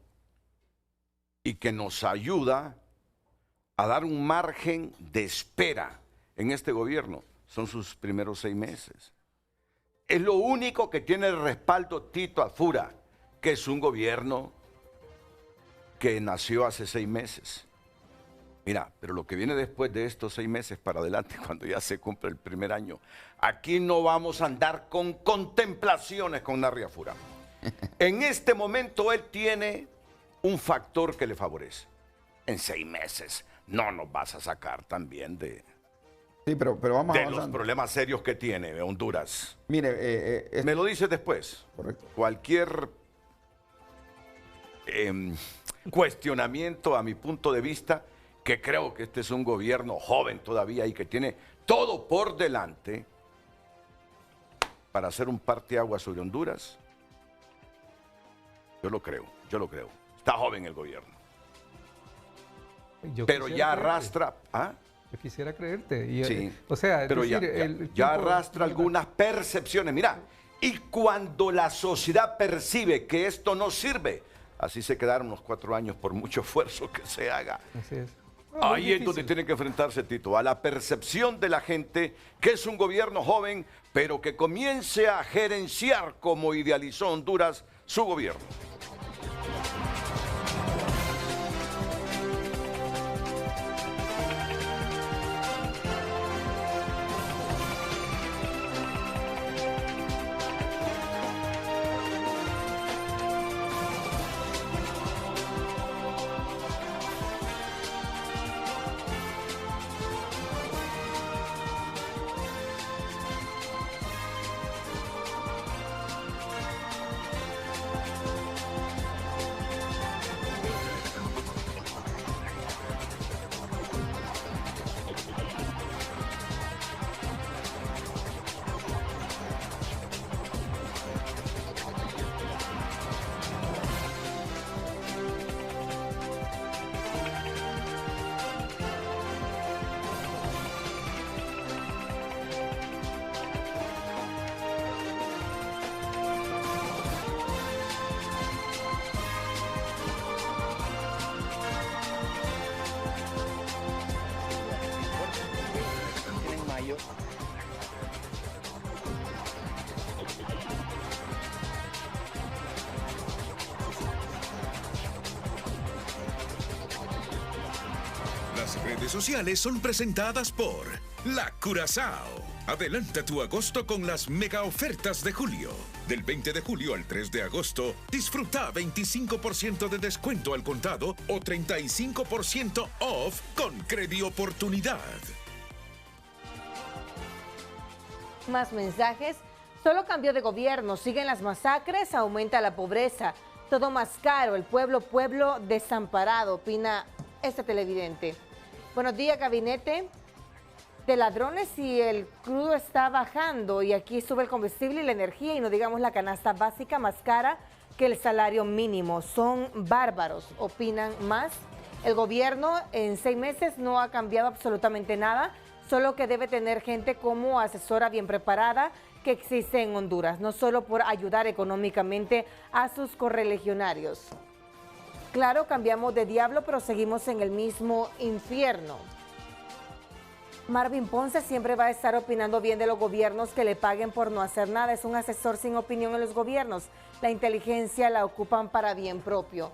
y que nos ayuda a dar un margen de espera en este gobierno son sus primeros 6 meses. Es lo único que tiene el respaldo Tito Afura, que es un gobierno que nació hace 6 meses. Mira, pero lo que viene después de estos 6 meses para adelante, cuando ya se cumple el primer año, aquí no vamos a andar con contemplaciones con Narri Afura. En este momento él tiene un factor que le favorece. En 6 meses no nos vas a sacar también de... Sí, pero vamos de avanzando. los problemas serios que tiene Honduras. Mire, me lo dices después. Correcto. Cualquier cuestionamiento a mi punto de vista, que creo que este es un gobierno joven todavía y que tiene todo por delante para hacer un parteaguas sobre Honduras. Yo lo creo. Está joven el gobierno. Pero ya arrastra... ¿Ah? Yo quisiera creerte. Y, sí, o sea, pero decir, ya arrastra algunas percepciones. Mira, y cuando la sociedad percibe que esto no sirve, así se quedaron los 4 años por mucho esfuerzo que se haga. Así es. Ahí es donde tiene que enfrentarse Tito, a la percepción de la gente que es un gobierno joven, pero que comience a gerenciar como idealizó Honduras su gobierno. Las redes sociales son presentadas por La Curazao. Adelanta tu agosto con las mega ofertas de julio. Del 20 de julio al 3 de agosto, disfruta 25% de descuento al contado o 35% off con Credioportunidad. Más mensajes. Solo cambió de gobierno, siguen las masacres, aumenta la pobreza. Todo más caro, el pueblo desamparado, opina este televidente. Buenos días, gabinete de ladrones, y el crudo está bajando y aquí sube el combustible y la energía, y no digamos la canasta básica más cara que el salario mínimo. Son bárbaros, opinan más. El gobierno en 6 meses no ha cambiado absolutamente nada, solo que debe tener gente como asesora bien preparada que existe en Honduras, no solo por ayudar económicamente a sus correligionarios. Claro, cambiamos de diablo, pero seguimos en el mismo infierno. Marvin Ponce siempre va a estar opinando bien de los gobiernos que le paguen por no hacer nada. Es un asesor sin opinión en los gobiernos. La inteligencia la ocupan para bien propio.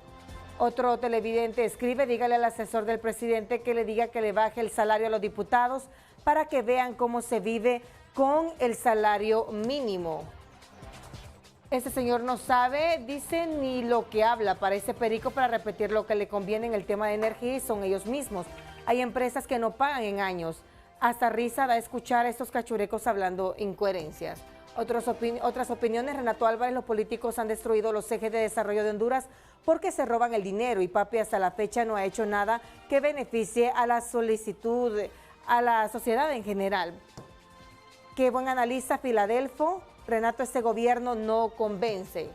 Otro televidente escribe: dígale al asesor del presidente que le diga que le baje el salario a los diputados para que vean cómo se vive con el salario mínimo. Este señor no sabe, dice, ni lo que habla. Parece perico para repetir lo que le conviene en el tema de energía, y son ellos mismos. Hay empresas que no pagan en años. Hasta risa da escuchar a estos cachurecos hablando incoherencias. Otras opiniones. Renato Álvarez: los políticos han destruido los ejes de desarrollo de Honduras porque se roban el dinero, y Papi hasta la fecha no ha hecho nada que beneficie a la solicitud, a la sociedad en general. Qué buen analista, Filadelfo. Renato, este gobierno no convence.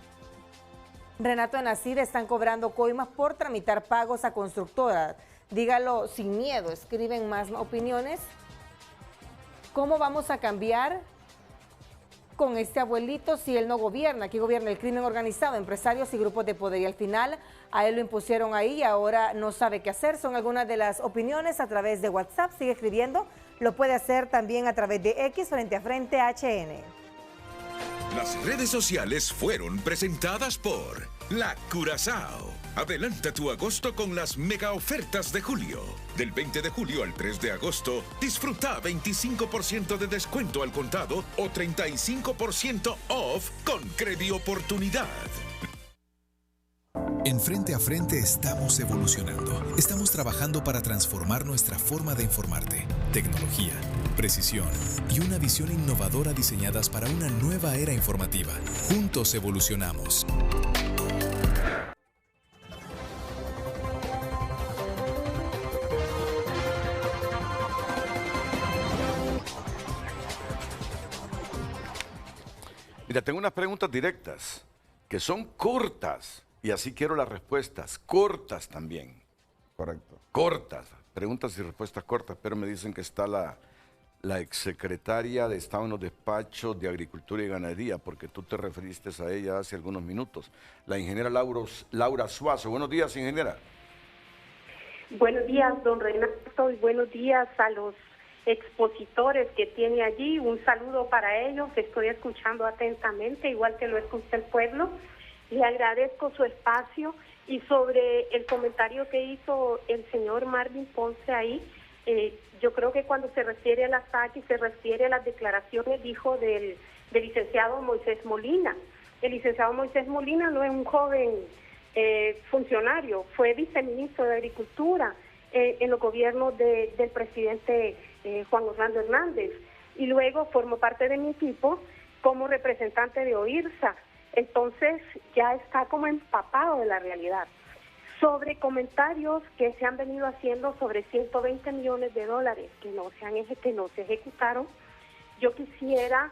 Renato Nacid, están cobrando coimas por tramitar pagos a constructoras. Dígalo sin miedo, escriben más opiniones. ¿Cómo vamos a cambiar con este abuelito si él no gobierna? Aquí gobierna el crimen organizado, empresarios y grupos de poder. Y al final a él lo impusieron ahí y ahora no sabe qué hacer. Son algunas de las opiniones a través de WhatsApp. Sigue escribiendo. Lo puede hacer también a través de X Frente a Frente HN. Las redes sociales fueron presentadas por La Curazao. Adelanta tu agosto con las mega ofertas de julio. Del 20 de julio al 3 de agosto, disfruta 25% de descuento al contado o 35% off con Credi Oportunidad. En Frente a Frente estamos evolucionando. Estamos trabajando para transformar nuestra forma de informarte. Tecnología, precisión y una visión innovadora diseñadas para una nueva era informativa. Juntos evolucionamos. Mira, tengo unas preguntas directas que son cortas. Y así quiero las respuestas, cortas también. Correcto. Cortas, preguntas y respuestas cortas, pero me dicen que está la exsecretaria de Estado en los despachos de Agricultura y Ganadería, porque tú te referiste a ella hace algunos minutos. La ingeniera Laura Suazo. Buenos días, ingeniera. Buenos días, don Renato, y buenos días a los expositores que tiene allí. Un saludo para ellos, estoy escuchando atentamente, igual que lo escucha el pueblo. Le agradezco su espacio y sobre el comentario que hizo el señor Marvin Ponce ahí, yo creo que cuando se refiere a la SAC y se refiere a las declaraciones, dijo del licenciado Moisés Molina. El licenciado Moisés Molina no es un joven funcionario, fue viceministro de Agricultura en los gobiernos del presidente Juan Orlando Hernández y luego formó parte de mi equipo como representante de OIRSA. Entonces ya está como empapado de la realidad. Sobre comentarios que se han venido haciendo sobre 120 millones de dólares que no se ejecutaron, yo quisiera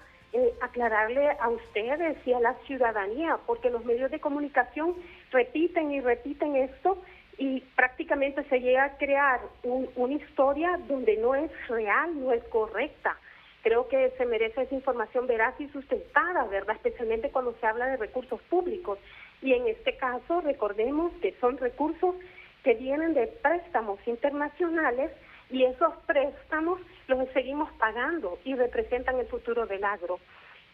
aclararle a ustedes y a la ciudadanía, porque los medios de comunicación repiten y repiten esto y prácticamente se llega a crear una historia donde no es real, no es correcta. Creo que se merece esa información veraz y sustentada, ¿verdad? Especialmente cuando se habla de recursos públicos. Y en este caso, recordemos que son recursos que vienen de préstamos internacionales y esos préstamos los seguimos pagando y representan el futuro del agro.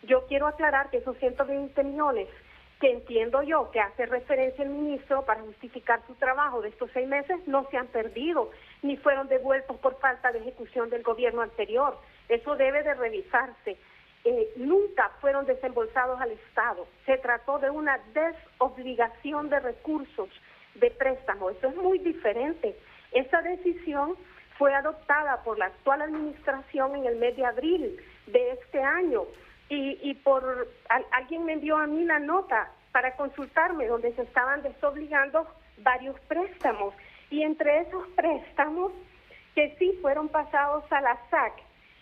Yo quiero aclarar que esos 120 millones que entiendo yo que hace referencia el ministro para justificar su trabajo de estos 6 meses no se han perdido ni fueron devueltos por falta de ejecución del gobierno anterior. Eso debe de revisarse. Nunca fueron desembolsados al Estado. Se trató de una desobligación de recursos de préstamo. Eso es muy diferente. Esa decisión fue adoptada por la actual administración en el mes de abril de este año y alguien me envió a mí la nota para consultarme donde se estaban desobligando varios préstamos y entre esos préstamos que sí fueron pasados a la SAC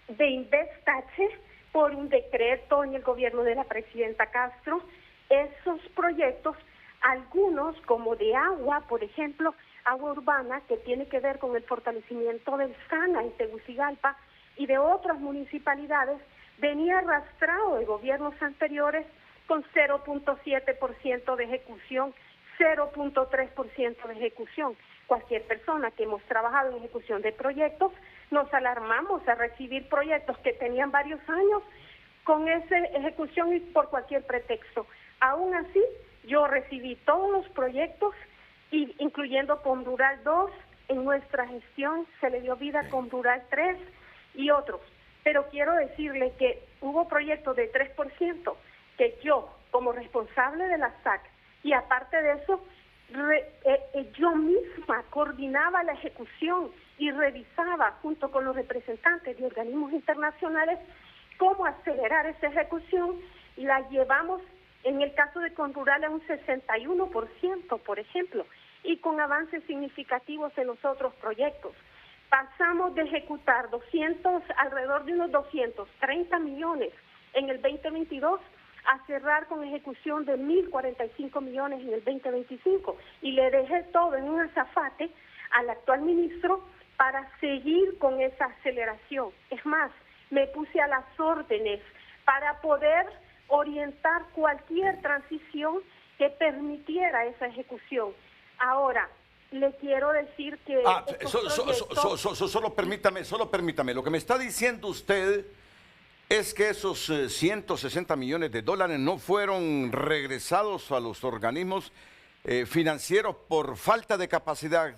de Investache por un decreto en el gobierno de la presidenta Castro, esos proyectos, algunos como de agua, por ejemplo, agua urbana, que tiene que ver con el fortalecimiento del SANA en Tegucigalpa y de otras municipalidades, venía arrastrado de gobiernos anteriores con 0.7% de ejecución, 0.3% de ejecución. Cualquier persona que hemos trabajado en ejecución de proyectos, nos alarmamos a recibir proyectos que tenían varios años con esa ejecución y por cualquier pretexto. Aún así, yo recibí todos los proyectos, incluyendo Pomrural 2, en nuestra gestión se le dio vida a Pomrural 3 y otros. Pero quiero decirle que hubo proyectos de 3% que yo, como responsable de la SAC, y aparte de eso, yo misma coordinaba la ejecución y revisaba junto con los representantes de organismos internacionales cómo acelerar esa ejecución y la llevamos en el caso de Conrural a un 61%, por ejemplo, y con avances significativos en los otros proyectos. Pasamos de ejecutar alrededor de unos 230 millones en el 2022 a cerrar con ejecución de 1.045 millones en el 2025. Y le dejé todo en un azafate al actual ministro para seguir con esa aceleración. Es más, me puse a las órdenes para poder orientar cualquier transición que permitiera esa ejecución. Ahora, le quiero decir que... Solo permítame. Lo que me está diciendo usted es que esos 160 millones de dólares no fueron regresados a los organismos financieros por falta de capacidad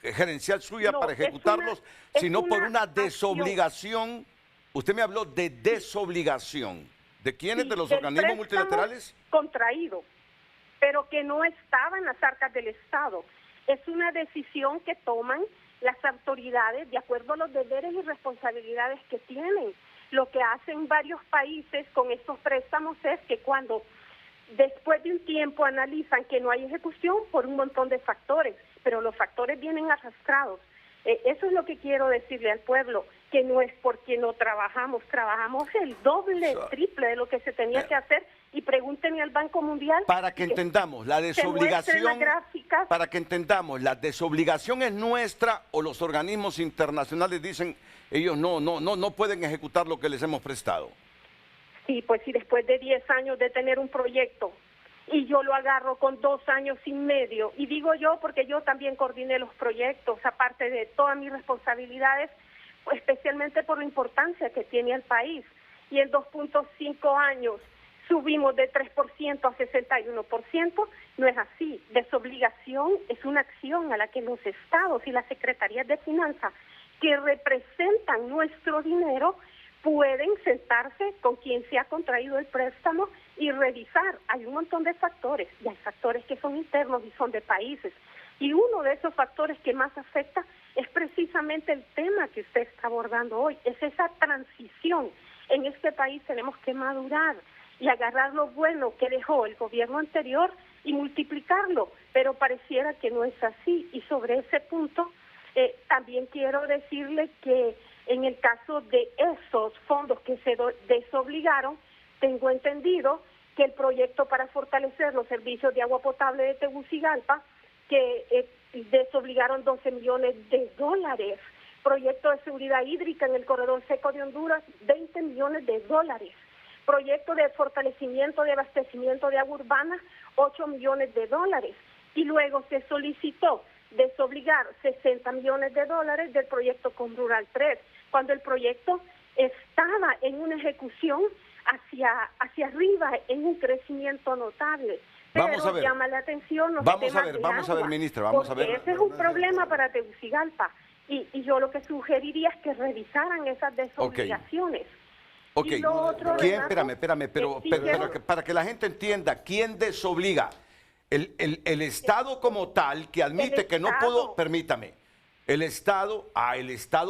gerencial suya para ejecutarlos, sino por una desobligación. Usted me habló de desobligación. ¿De quiénes? ¿De los organismos multilaterales? Contraído, pero que no estaba en las arcas del Estado. Es una decisión que toman las autoridades de acuerdo a los deberes y responsabilidades que tienen. Lo que hacen varios países con estos préstamos es que cuando después de un tiempo analizan que no hay ejecución por un montón de factores, pero los factores vienen arrastrados. Eso es lo que quiero decirle al pueblo, que no es porque no trabajamos el doble, triple de lo que se tenía que hacer, y pregúntenle al Banco Mundial. Para que entendamos, la desobligación, para que entendamos, la desobligación es nuestra o los organismos internacionales dicen, ellos no pueden ejecutar lo que les hemos prestado. Sí, pues si después de 10 años de tener un proyecto y yo lo agarro con 2 años y medio, y digo yo porque yo también coordiné los proyectos, aparte de todas mis responsabilidades, pues, especialmente por la importancia que tiene el país, y en 2.5 años subimos de 3% a 61%, no es así. Desobligación es una acción a la que los estados y las secretarías de finanzas que representan nuestro dinero pueden sentarse con quien se ha contraído el préstamo y revisar. Hay un montón de factores, y hay factores que son internos y son de países. Y uno de esos factores que más afecta es precisamente el tema que usted está abordando hoy, es esa transición. En este país tenemos que madurar y agarrar lo bueno que dejó el gobierno anterior y multiplicarlo, pero pareciera que no es así. Y sobre ese punto, también quiero decirle que en el caso de esos fondos que se desobligaron, tengo entendido que el proyecto para fortalecer los servicios de agua potable de Tegucigalpa, que desobligaron 12 millones de dólares. Proyecto de seguridad hídrica en el corredor seco de Honduras, 20 millones de dólares. Proyecto de fortalecimiento de abastecimiento de agua urbana, 8 millones de dólares. Y luego se solicitó desobligar 60 millones de dólares del proyecto Conrural 3, cuando el proyecto estaba en una ejecución hacia arriba, en un crecimiento notable. Pero vamos a ver, llama la atención los vamos temas a ver, ministra, vamos a ver. Ese es un problema para Tegucigalpa, y yo lo que sugeriría es que revisaran esas desobligaciones. Okay. Y lo otro, ¿Quién? Renato, Espérame, pero para que la gente entienda, ¿quién desobliga? El Estado como tal, que admite que no pudo, permítame, el Estado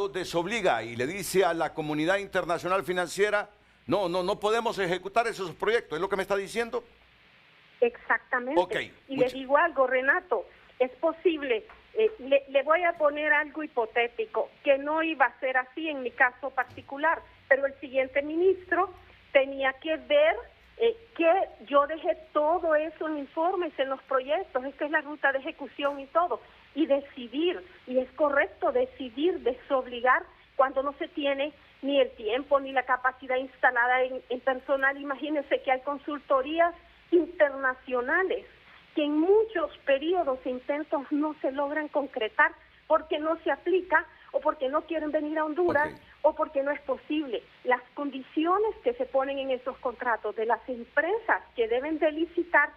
desobliga y le dice a la comunidad internacional financiera, no podemos ejecutar esos proyectos, ¿es lo que me está diciendo? Exactamente. Okay. Y le digo algo, Renato, es posible, le voy a poner algo hipotético, que no iba a ser así en mi caso particular, pero el siguiente ministro tenía que ver que yo dejé todo eso en informes, en los proyectos, esta es la ruta de ejecución y todo, y decidir, y es correcto decidir, desobligar cuando no se tiene ni el tiempo ni la capacidad instalada en personal. Imagínense que hay consultorías internacionales que en muchos periodos e intentos no se logran concretar porque no se aplica o porque no quieren venir a Honduras, o porque no es posible. Las condiciones que se ponen en esos contratos de las empresas que deben de licitar,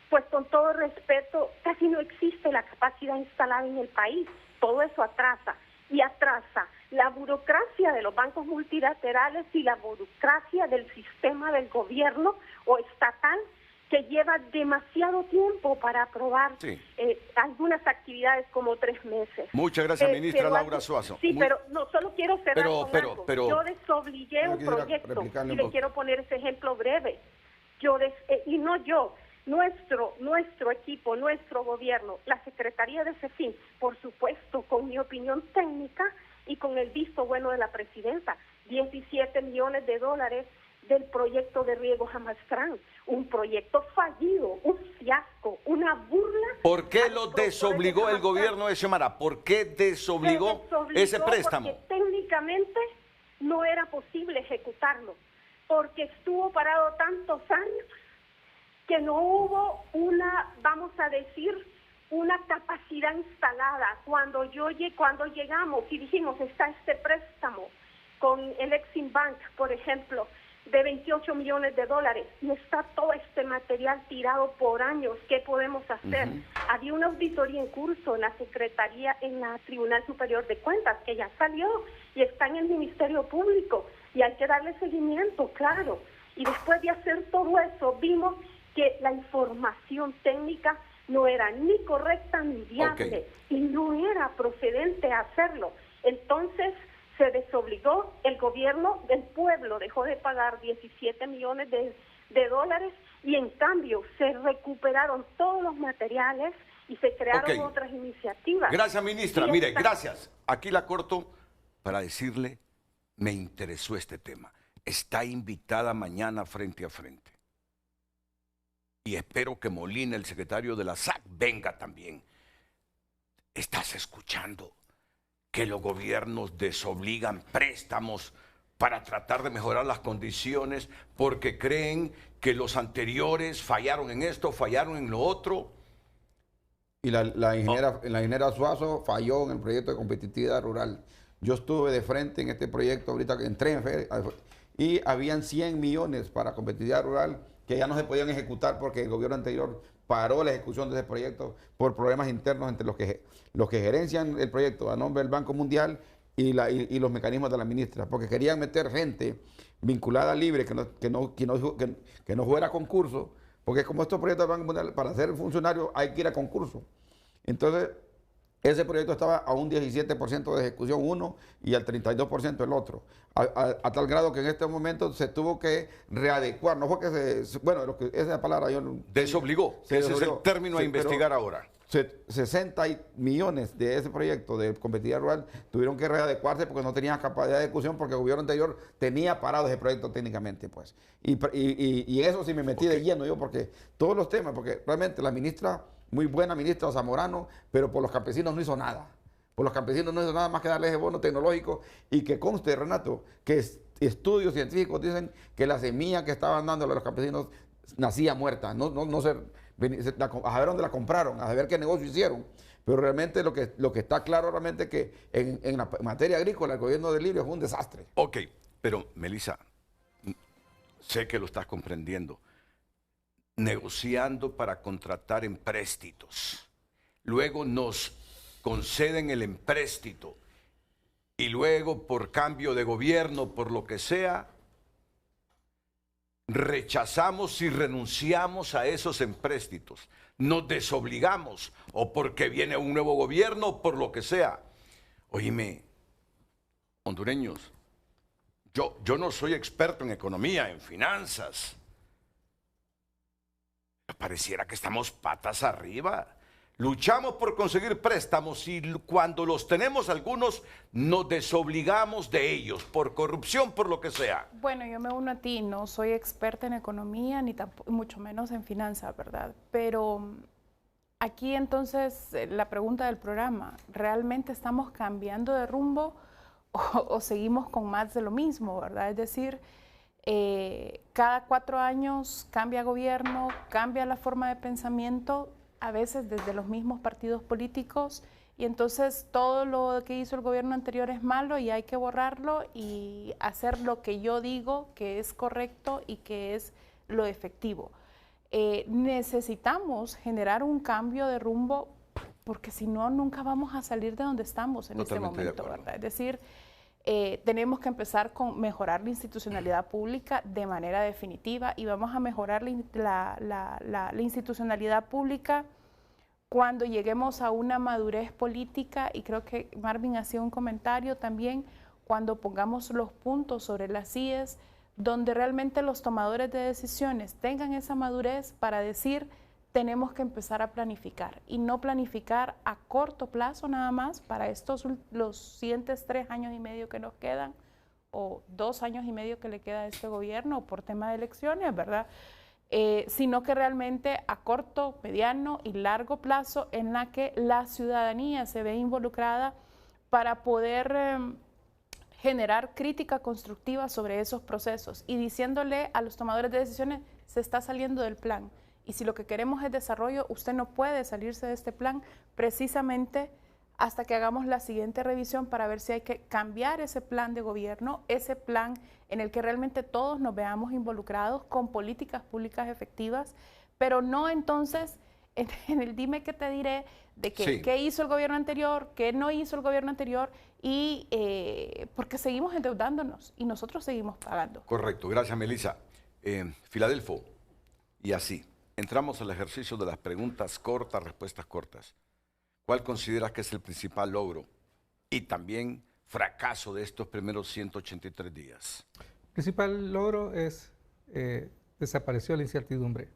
pues con todo respeto, casi no existe la capacidad instalada en el país. Todo eso atrasa la burocracia de los bancos multilaterales y la burocracia del sistema del gobierno o estatal, que lleva demasiado tiempo para aprobar algunas actividades, como 3 meses. Muchas gracias, ministra Laura Suazo. Sí, pero no, solo quiero cerrar con algo. Yo desobligué un proyecto, y le quiero poner ese ejemplo breve. nuestro equipo, nuestro gobierno, la Secretaría de CEFIN, por supuesto, con mi opinión técnica y con el visto bueno de la presidenta, 17 millones de dólares del proyecto de riego Jamastrán, un proyecto fallido, un fiasco, una burla. ¿Por qué lo desobligó el gobierno de Xiomara? ¿Por qué desobligó ese préstamo? Porque técnicamente no era posible ejecutarlo, porque estuvo parado tantos años que no hubo una, vamos a decir, una capacidad instalada. Cuando llegamos y dijimos, está este préstamo con el Exim Bank, por ejemplo, de 28 millones de dólares, y está todo este material tirado por años, ¿qué podemos hacer? Había una auditoría en curso en la Secretaría, en la Tribunal Superior de Cuentas, que ya salió y está en el Ministerio Público, y hay que darle seguimiento, claro. Y después de hacer todo eso, vimos que la información técnica no era ni correcta ni viable, y no era procedente hacerlo. Entonces se desobligó, el gobierno del pueblo dejó de pagar 17 millones de dólares, y en cambio se recuperaron todos los materiales y se crearon otras iniciativas. Gracias, ministra. Mire, gracias. Aquí la corto para decirle, me interesó este tema. Está invitada mañana frente a frente. Y espero que Molina, el secretario de la SAC, venga también. ¿Estás escuchando que los gobiernos desobligan préstamos para tratar de mejorar las condiciones porque creen que los anteriores fallaron en esto, fallaron en lo otro? Y la ingeniera Suazo falló en el proyecto de competitividad rural. Yo estuve de frente en este proyecto ahorita que entré en FED, y habían 100 millones para competitividad rural que ya no se podían ejecutar porque el gobierno anterior paró la ejecución de ese proyecto por problemas internos entre los que gerencian el proyecto a nombre del Banco Mundial y los mecanismos de la ministra, porque querían meter gente vinculada libre que no fuera a concurso, porque como estos proyectos del Banco Mundial, para ser funcionario hay que ir a concurso. Entonces, ese proyecto estaba a un 17% de ejecución uno y al 32% el otro. A tal grado que en este momento se tuvo que readecuar. No fue que esa palabra yo no... Desobligó. Ese es el término a investigar ahora. 60 millones de ese proyecto de competitividad rural tuvieron que readecuarse porque no tenían capacidad de ejecución, porque el gobierno anterior tenía parado ese proyecto técnicamente, pues. Y eso sí me metí de lleno yo, porque todos los temas, porque realmente la ministra, muy buena ministra Zamorano, pero por los campesinos no hizo nada. Por los campesinos no hizo nada más que darles ese bono tecnológico, y que conste, Renato, que estudios científicos dicen que la semilla que estaban dándole a los campesinos nacía muerta, no se... a ver dónde la compraron, a ver qué negocio hicieron. Pero realmente lo que está claro realmente es que en la materia agrícola el gobierno de Lirio fue un desastre. Ok, pero Melissa, sé que lo estás comprendiendo. Negociando para contratar empréstitos. Luego nos conceden el empréstito y luego por cambio de gobierno, por lo que sea, rechazamos y renunciamos a esos empréstitos, nos desobligamos, o porque viene un nuevo gobierno, o por lo que sea. Oíme, hondureños, yo no soy experto en economía, en finanzas. Pareciera que estamos patas arriba. Luchamos por conseguir préstamos y cuando los tenemos algunos nos desobligamos de ellos por corrupción, por lo que sea. Bueno, yo me uno a ti, no soy experta en economía ni tampoco, mucho menos en finanzas, ¿verdad? Pero aquí entonces la pregunta del programa, ¿realmente estamos cambiando de rumbo o seguimos con más de lo mismo, verdad? Es decir, cada 4 años cambia gobierno, cambia la forma de pensamiento, a veces desde los mismos partidos políticos, y entonces todo lo que hizo el gobierno anterior es malo y hay que borrarlo y hacer lo que yo digo que es correcto y que es lo efectivo. Necesitamos generar un cambio de rumbo, porque si no, nunca vamos a salir de donde estamos en este momento, ¿verdad? Es decir, tenemos que empezar con mejorar la institucionalidad pública de manera definitiva, y vamos a mejorar la institucionalidad pública cuando lleguemos a una madurez política, y creo que Marvin hacía un comentario también, cuando pongamos los puntos sobre las IES, donde realmente los tomadores de decisiones tengan esa madurez para decir, tenemos que empezar a planificar y no planificar a corto plazo nada más para los siguientes 3 años y medio que nos quedan o 2 años y medio que le queda a este gobierno por tema de elecciones, ¿verdad? Sino que realmente a corto, mediano y largo plazo en la que la ciudadanía se ve involucrada para poder generar crítica constructiva sobre esos procesos y diciéndole a los tomadores de decisiones, se está saliendo del plan. Y si lo que queremos es desarrollo, usted no puede salirse de este plan precisamente hasta que hagamos la siguiente revisión para ver si hay que cambiar ese plan de gobierno, ese plan en el que realmente todos nos veamos involucrados con políticas públicas efectivas, pero no entonces en el dime que te diré de que Sí. qué hizo el gobierno anterior, qué no hizo el gobierno anterior, y porque seguimos endeudándonos y nosotros seguimos pagando. Correcto, gracias Melissa. Filadelfo, y así, entramos al ejercicio de las preguntas cortas, respuestas cortas. ¿Cuál consideras que es el principal logro y también fracaso de estos primeros 183 días? El principal logro es desapareció la incertidumbre.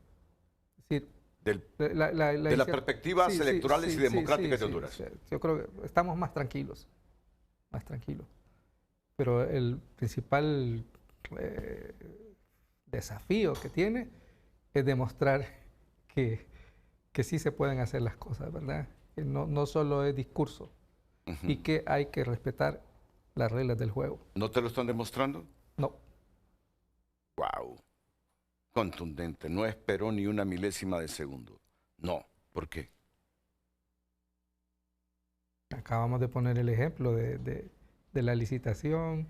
Es decir, De las perspectivas electorales y democráticas de Honduras. Sí. Yo creo que estamos más tranquilos. Pero el principal desafío que tiene es demostrar que sí se pueden hacer las cosas, ¿verdad? Que no solo es discurso y que hay que respetar las reglas del juego. ¿No te lo están demostrando? No. Wow. Contundente. No esperó ni una milésima de segundo. No. ¿Por qué? Acabamos de poner el ejemplo de la licitación.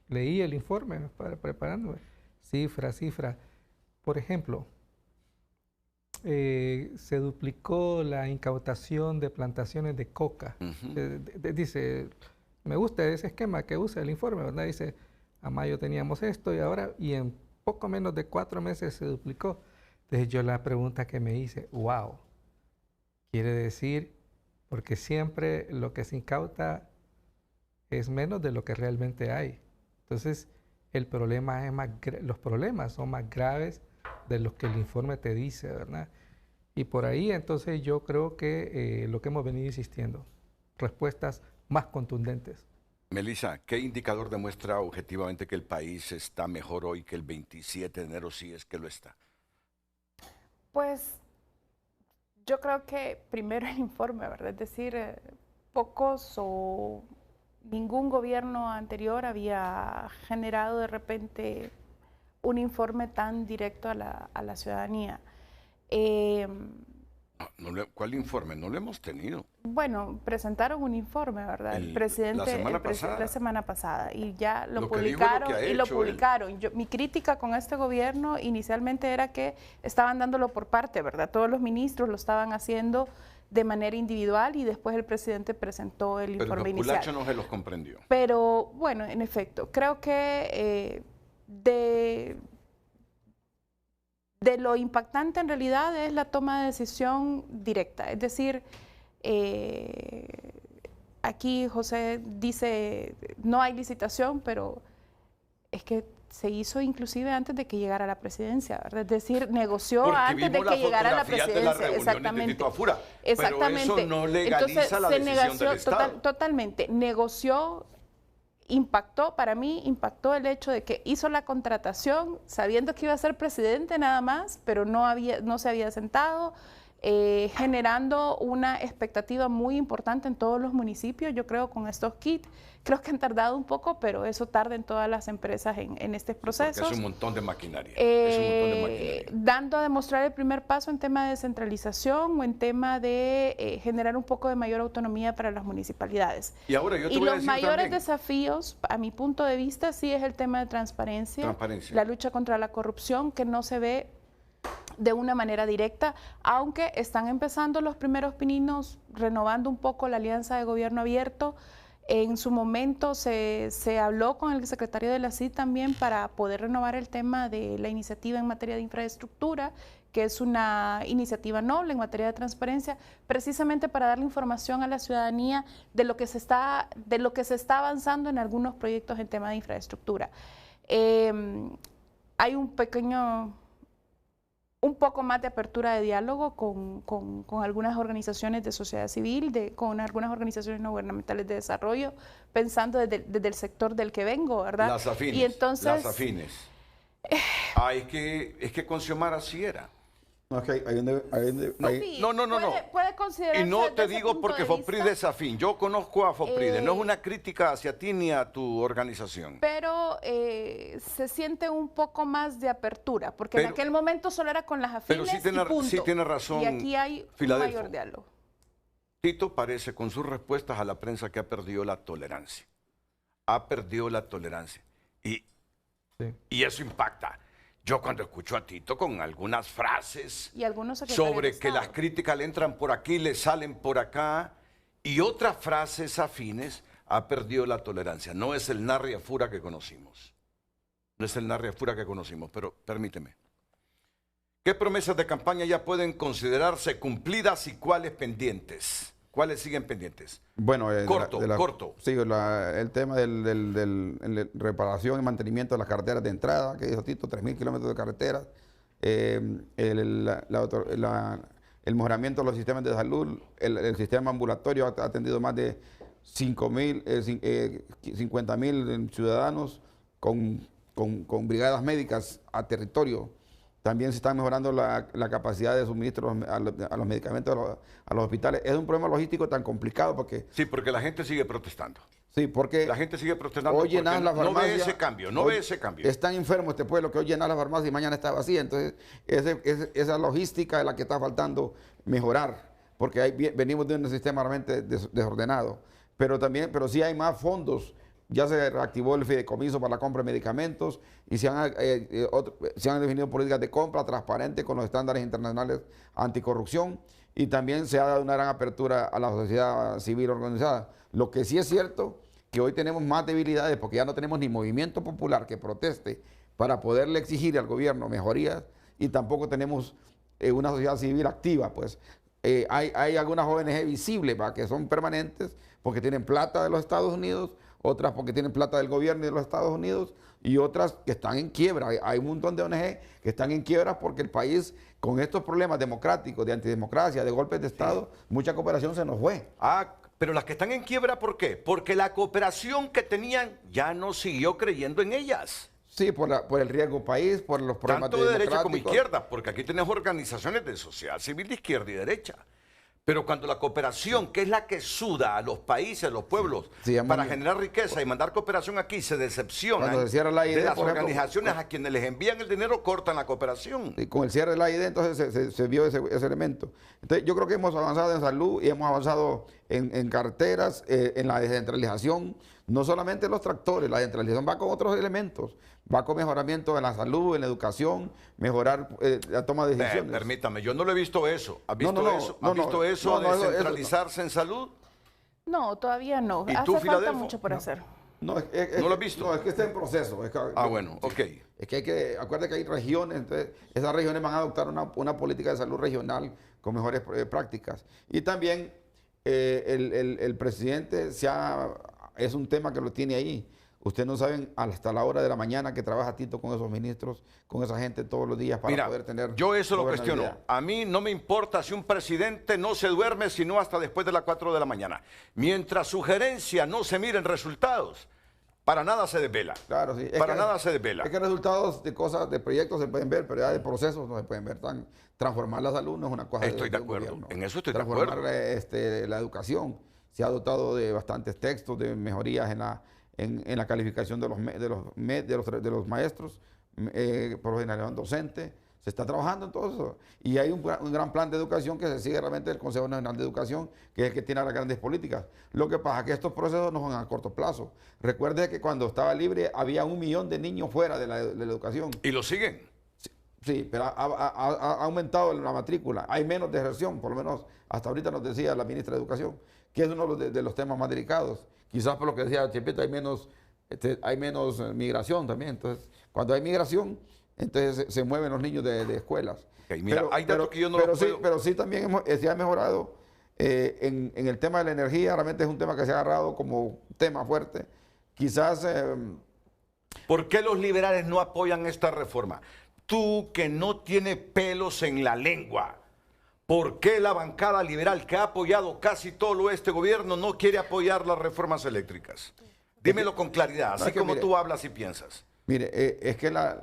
Leí el informe para preparándome. Cifra. Por ejemplo, se duplicó la incautación de plantaciones de coca. Dice, me gusta ese esquema que usa el informe, ¿verdad? Dice, a mayo teníamos esto y en poco menos de 4 meses se duplicó. Entonces yo la pregunta que me hice, wow, quiere decir, porque siempre lo que se incauta es menos de lo que realmente hay. Entonces, los problemas son más graves de lo que el informe te dice, ¿verdad? Y por ahí, entonces, yo creo que lo que hemos venido insistiendo, respuestas más contundentes. Melissa, ¿qué indicador demuestra objetivamente que el país está mejor hoy que el 27 de enero, si es que lo está? Pues yo creo que primero el informe, ¿verdad? Es decir, pocos o ningún gobierno anterior había generado de repente un informe tan directo a la ciudadanía. ¿Cuál informe? No lo hemos tenido. Bueno, presentaron un informe, ¿verdad? El presidente la semana pasada y ya lo publicaron. Mi crítica con este gobierno inicialmente era que estaban dándolo por parte, ¿verdad? Todos los ministros lo estaban haciendo de manera individual y después el presidente presentó el informe inicial. Pero no se los comprendió. Pero bueno, en efecto, creo que de lo impactante en realidad es la toma de decisión directa. Es decir, aquí José dice, no hay licitación, pero es que se hizo inclusive antes de que llegara a la presidencia, ¿verdad? Es decir, negoció antes de que llegara a la presidencia. Exactamente. Exactamente. Pero eso no legaliza entonces, la decisión del Estado. Totalmente. Negoció, para mí impactó el hecho de que hizo la contratación sabiendo que iba a ser presidente nada más, pero no se había sentado, generando una expectativa muy importante en todos los municipios. Yo creo con estos kits, creo que han tardado un poco, pero eso tarda en todas las empresas en este proceso. Es un montón de maquinaria. Dando a demostrar el primer paso en tema de descentralización o en tema de generar un poco de mayor autonomía para las municipalidades. Y ahora yo te voy a decir los mayores también, desafíos, a mi punto de vista, sí es el tema de transparencia, la lucha contra la corrupción, que no se ve de una manera directa, aunque están empezando los primeros pininos, renovando un poco la alianza de gobierno abierto. En su momento se habló con el secretario de la CID también para poder renovar el tema de la iniciativa en materia de infraestructura, que es una iniciativa noble en materia de transparencia, precisamente para darle información a la ciudadanía de lo que se está avanzando en algunos proyectos en tema de infraestructura. Hay un poco más de apertura de diálogo con algunas organizaciones de sociedad civil, con algunas organizaciones no gubernamentales de desarrollo, pensando desde el sector del que vengo, ¿verdad? Las afines. Y entonces, las afines. Es que con Xiomara sí era. No, sí, No. puede considerarse Y no desde te ese digo punto porque de Fopride vista, es afín. Yo conozco a Fopride. No es una crítica hacia ti ni a tu organización. pero se siente un poco más de apertura, porque en aquel momento solo era con las afines Pero y punto. sí tiene razón, y aquí hay un Filadelfo. mayor diálogo. Tito parece con sus respuestas a la prensa que ha perdido la tolerancia. Ha perdido la tolerancia. Y eso impacta. Yo cuando escucho a Tito con algunas frases Y algunos sobre secretarios de que las Estado. críticas le entran por aquí, le salen por acá, y otras frases afines, ha perdido la tolerancia. No es el Narria Fura que conocimos. No es el Narria Fura que conocimos, pero permíteme. ¿Qué promesas de campaña ya pueden considerarse cumplidas y cuáles pendientes? ¿Cuáles siguen pendientes? Bueno, corto. Sí, el tema de reparación y mantenimiento de las carreteras de entrada, que dijo Tito, 3.000 kilómetros de carreteras, el mejoramiento de los sistemas de salud, el sistema ambulatorio ha atendido más de 50.000 ciudadanos con brigadas médicas a territorio. También se está mejorando la capacidad de suministro a los medicamentos a los hospitales. Es un problema logístico tan complicado porque... Sí, porque la gente sigue protestando. Sí, porque... La gente sigue protestando hoy porque llenas la farmacia, no ve ese cambio, no ve ese cambio. Está enfermo este pueblo que hoy llenas la farmacia y mañana está vacía. Entonces, esa logística es la que está faltando mejorar, porque venimos de un sistema realmente desordenado. Pero sí hay más fondos. Ya se reactivó el fideicomiso para la compra de medicamentos y se han definido políticas de compra transparentes con los estándares internacionales anticorrupción, y también se ha dado una gran apertura a la sociedad civil organizada. Lo que sí es cierto que hoy tenemos más debilidades porque ya no tenemos ni movimiento popular que proteste para poderle exigir al gobierno mejorías, y tampoco tenemos una sociedad civil activa. Pues hay algunas ONG visibles que son permanentes porque tienen plata de los Estados Unidos, otras porque tienen plata del gobierno de los Estados Unidos, y otras que están en quiebra. Hay un montón de ONG que están en quiebra porque el país, con estos problemas democráticos, de antidemocracia, de golpes de Estado, mucha cooperación se nos fue. Pero las que están en quiebra, ¿por qué? Porque la cooperación que tenían ya no siguió creyendo en ellas. Sí, por el riesgo país, por los problemas tanto de derecha como izquierda, porque aquí tenemos organizaciones de sociedad civil de izquierda y derecha. Pero cuando la cooperación, que es la que suda a los países, a los pueblos, para generar riqueza y mandar cooperación aquí, se decepcionan de las organizaciones a quienes les envían el dinero, cortan la cooperación. Y con el cierre de la AID, entonces se vio ese elemento. Entonces, yo creo que hemos avanzado en salud y hemos avanzado en carreteras, en la descentralización. No solamente los tractores, la descentralización va con otros elementos. Va con mejoramiento en la salud, en la educación, mejorar la toma de decisiones. Permítame, yo no lo he visto eso. ¿Has visto eso? ¿Has visto eso de descentralizarse en salud? No, todavía no. ¿Y Hace tú, falta Filadelfo? mucho por hacer. ¿No lo has visto? No, es que está en proceso. Bueno, ok. Es que acuérdate que hay regiones, entonces esas regiones van a adoptar una política de salud regional con mejores prácticas. Y también el presidente es un tema que lo tiene ahí. Ustedes no saben hasta la hora de la mañana que trabaja Tito con esos ministros, con esa gente todos los días para poder tener... Yo eso lo cuestiono. A mí no me importa si un presidente no se duerme sino hasta después de las 4 de la mañana. Mientras su gerencia no se miren resultados, para nada se desvela. Claro, sí. Nada se desvela. Es que resultados de cosas, de proyectos se pueden ver, pero ya de procesos no se pueden ver. Transformar la salud no es una cosa... Estoy de acuerdo. En eso estoy de acuerdo. Transformar la educación. Se ha dotado de bastantes textos, de mejorías en la calificación de los maestros, profesionalización docente. Se está trabajando en todo eso. Y hay un gran plan de educación que se sigue realmente el Consejo Nacional de Educación, que es el que tiene las grandes políticas. Lo que pasa es que estos procesos no son a corto plazo. Recuerde que cuando estaba libre había 1 millón de niños fuera de la educación. ¿Y lo siguen? Sí, pero ha aumentado la matrícula. Hay menos deserción, por lo menos hasta ahorita nos decía la ministra de Educación, que es uno de los temas más delicados. Quizás por lo que decía Chepito, hay menos migración también. Entonces, cuando hay migración, entonces se mueven los niños de escuelas. Okay, mira, hay datos que yo no los puedo... Pero sí también se ha mejorado en el tema de la energía. Realmente es un tema que se ha agarrado como tema fuerte. Quizás... ¿Por qué los liberales no apoyan esta reforma? Tú que no tienes pelos en la lengua, ¿por qué la bancada liberal que ha apoyado casi todo este gobierno no quiere apoyar las reformas eléctricas? Dímelo con claridad, así como tú hablas y piensas. Mire, es que las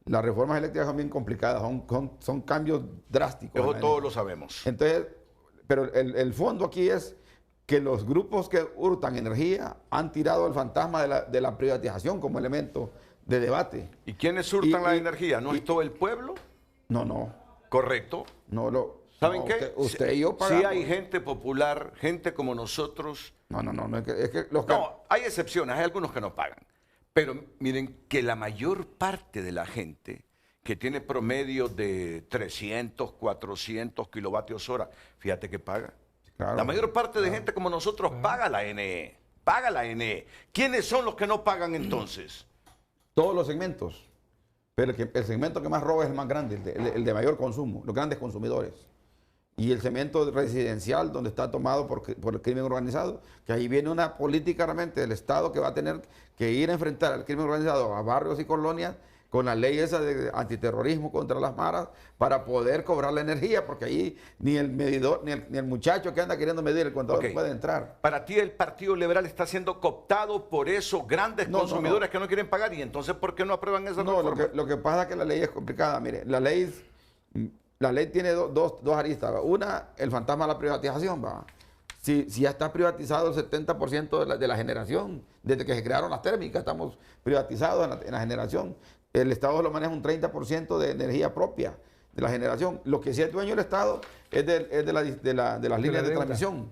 reformas eléctricas son bien complicadas, son cambios drásticos. Eso todos lo sabemos. Entonces, pero el fondo aquí es que los grupos que hurtan energía han tirado el fantasma de la privatización como elemento de debate. ¿Y quiénes hurtan la energía? ¿No es todo el pueblo? No. ¿Correcto? ¿Saben qué? Usted y yo pagamos. Sí hay gente popular, gente como nosotros. No, hay excepciones, hay algunos que no pagan. Pero miren que la mayor parte de la gente que tiene promedio de 300, 400 kilovatios hora, fíjate que paga. Claro, la mayor parte de gente como nosotros paga la NE. Paga la NE. ¿Quiénes son los que no pagan entonces? Todos los segmentos. Pero el segmento que más roba es el más grande, el de mayor consumo, los grandes consumidores. Y el segmento residencial, donde está tomado por el crimen organizado, que ahí viene una política realmente del Estado que va a tener que ir a enfrentar al crimen organizado a barrios y colonias con la ley esa de antiterrorismo contra las maras para poder cobrar la energía, porque ahí ni el medidor, ni el muchacho que anda queriendo medir el contador puede entrar. Para ti el Partido Liberal está siendo cooptado por esos grandes consumidores que no quieren pagar, y entonces ¿por qué no aprueban esa reforma? Lo que pasa es que la ley es complicada. Mire, la ley tiene dos aristas. Una, el fantasma de la privatización. Si ya está privatizado el 70% de la generación, desde que se crearon las térmicas, estamos privatizados en la generación. El Estado lo maneja un 30% de energía propia de la generación. Lo que sí es dueño del Estado es de las líneas de transmisión.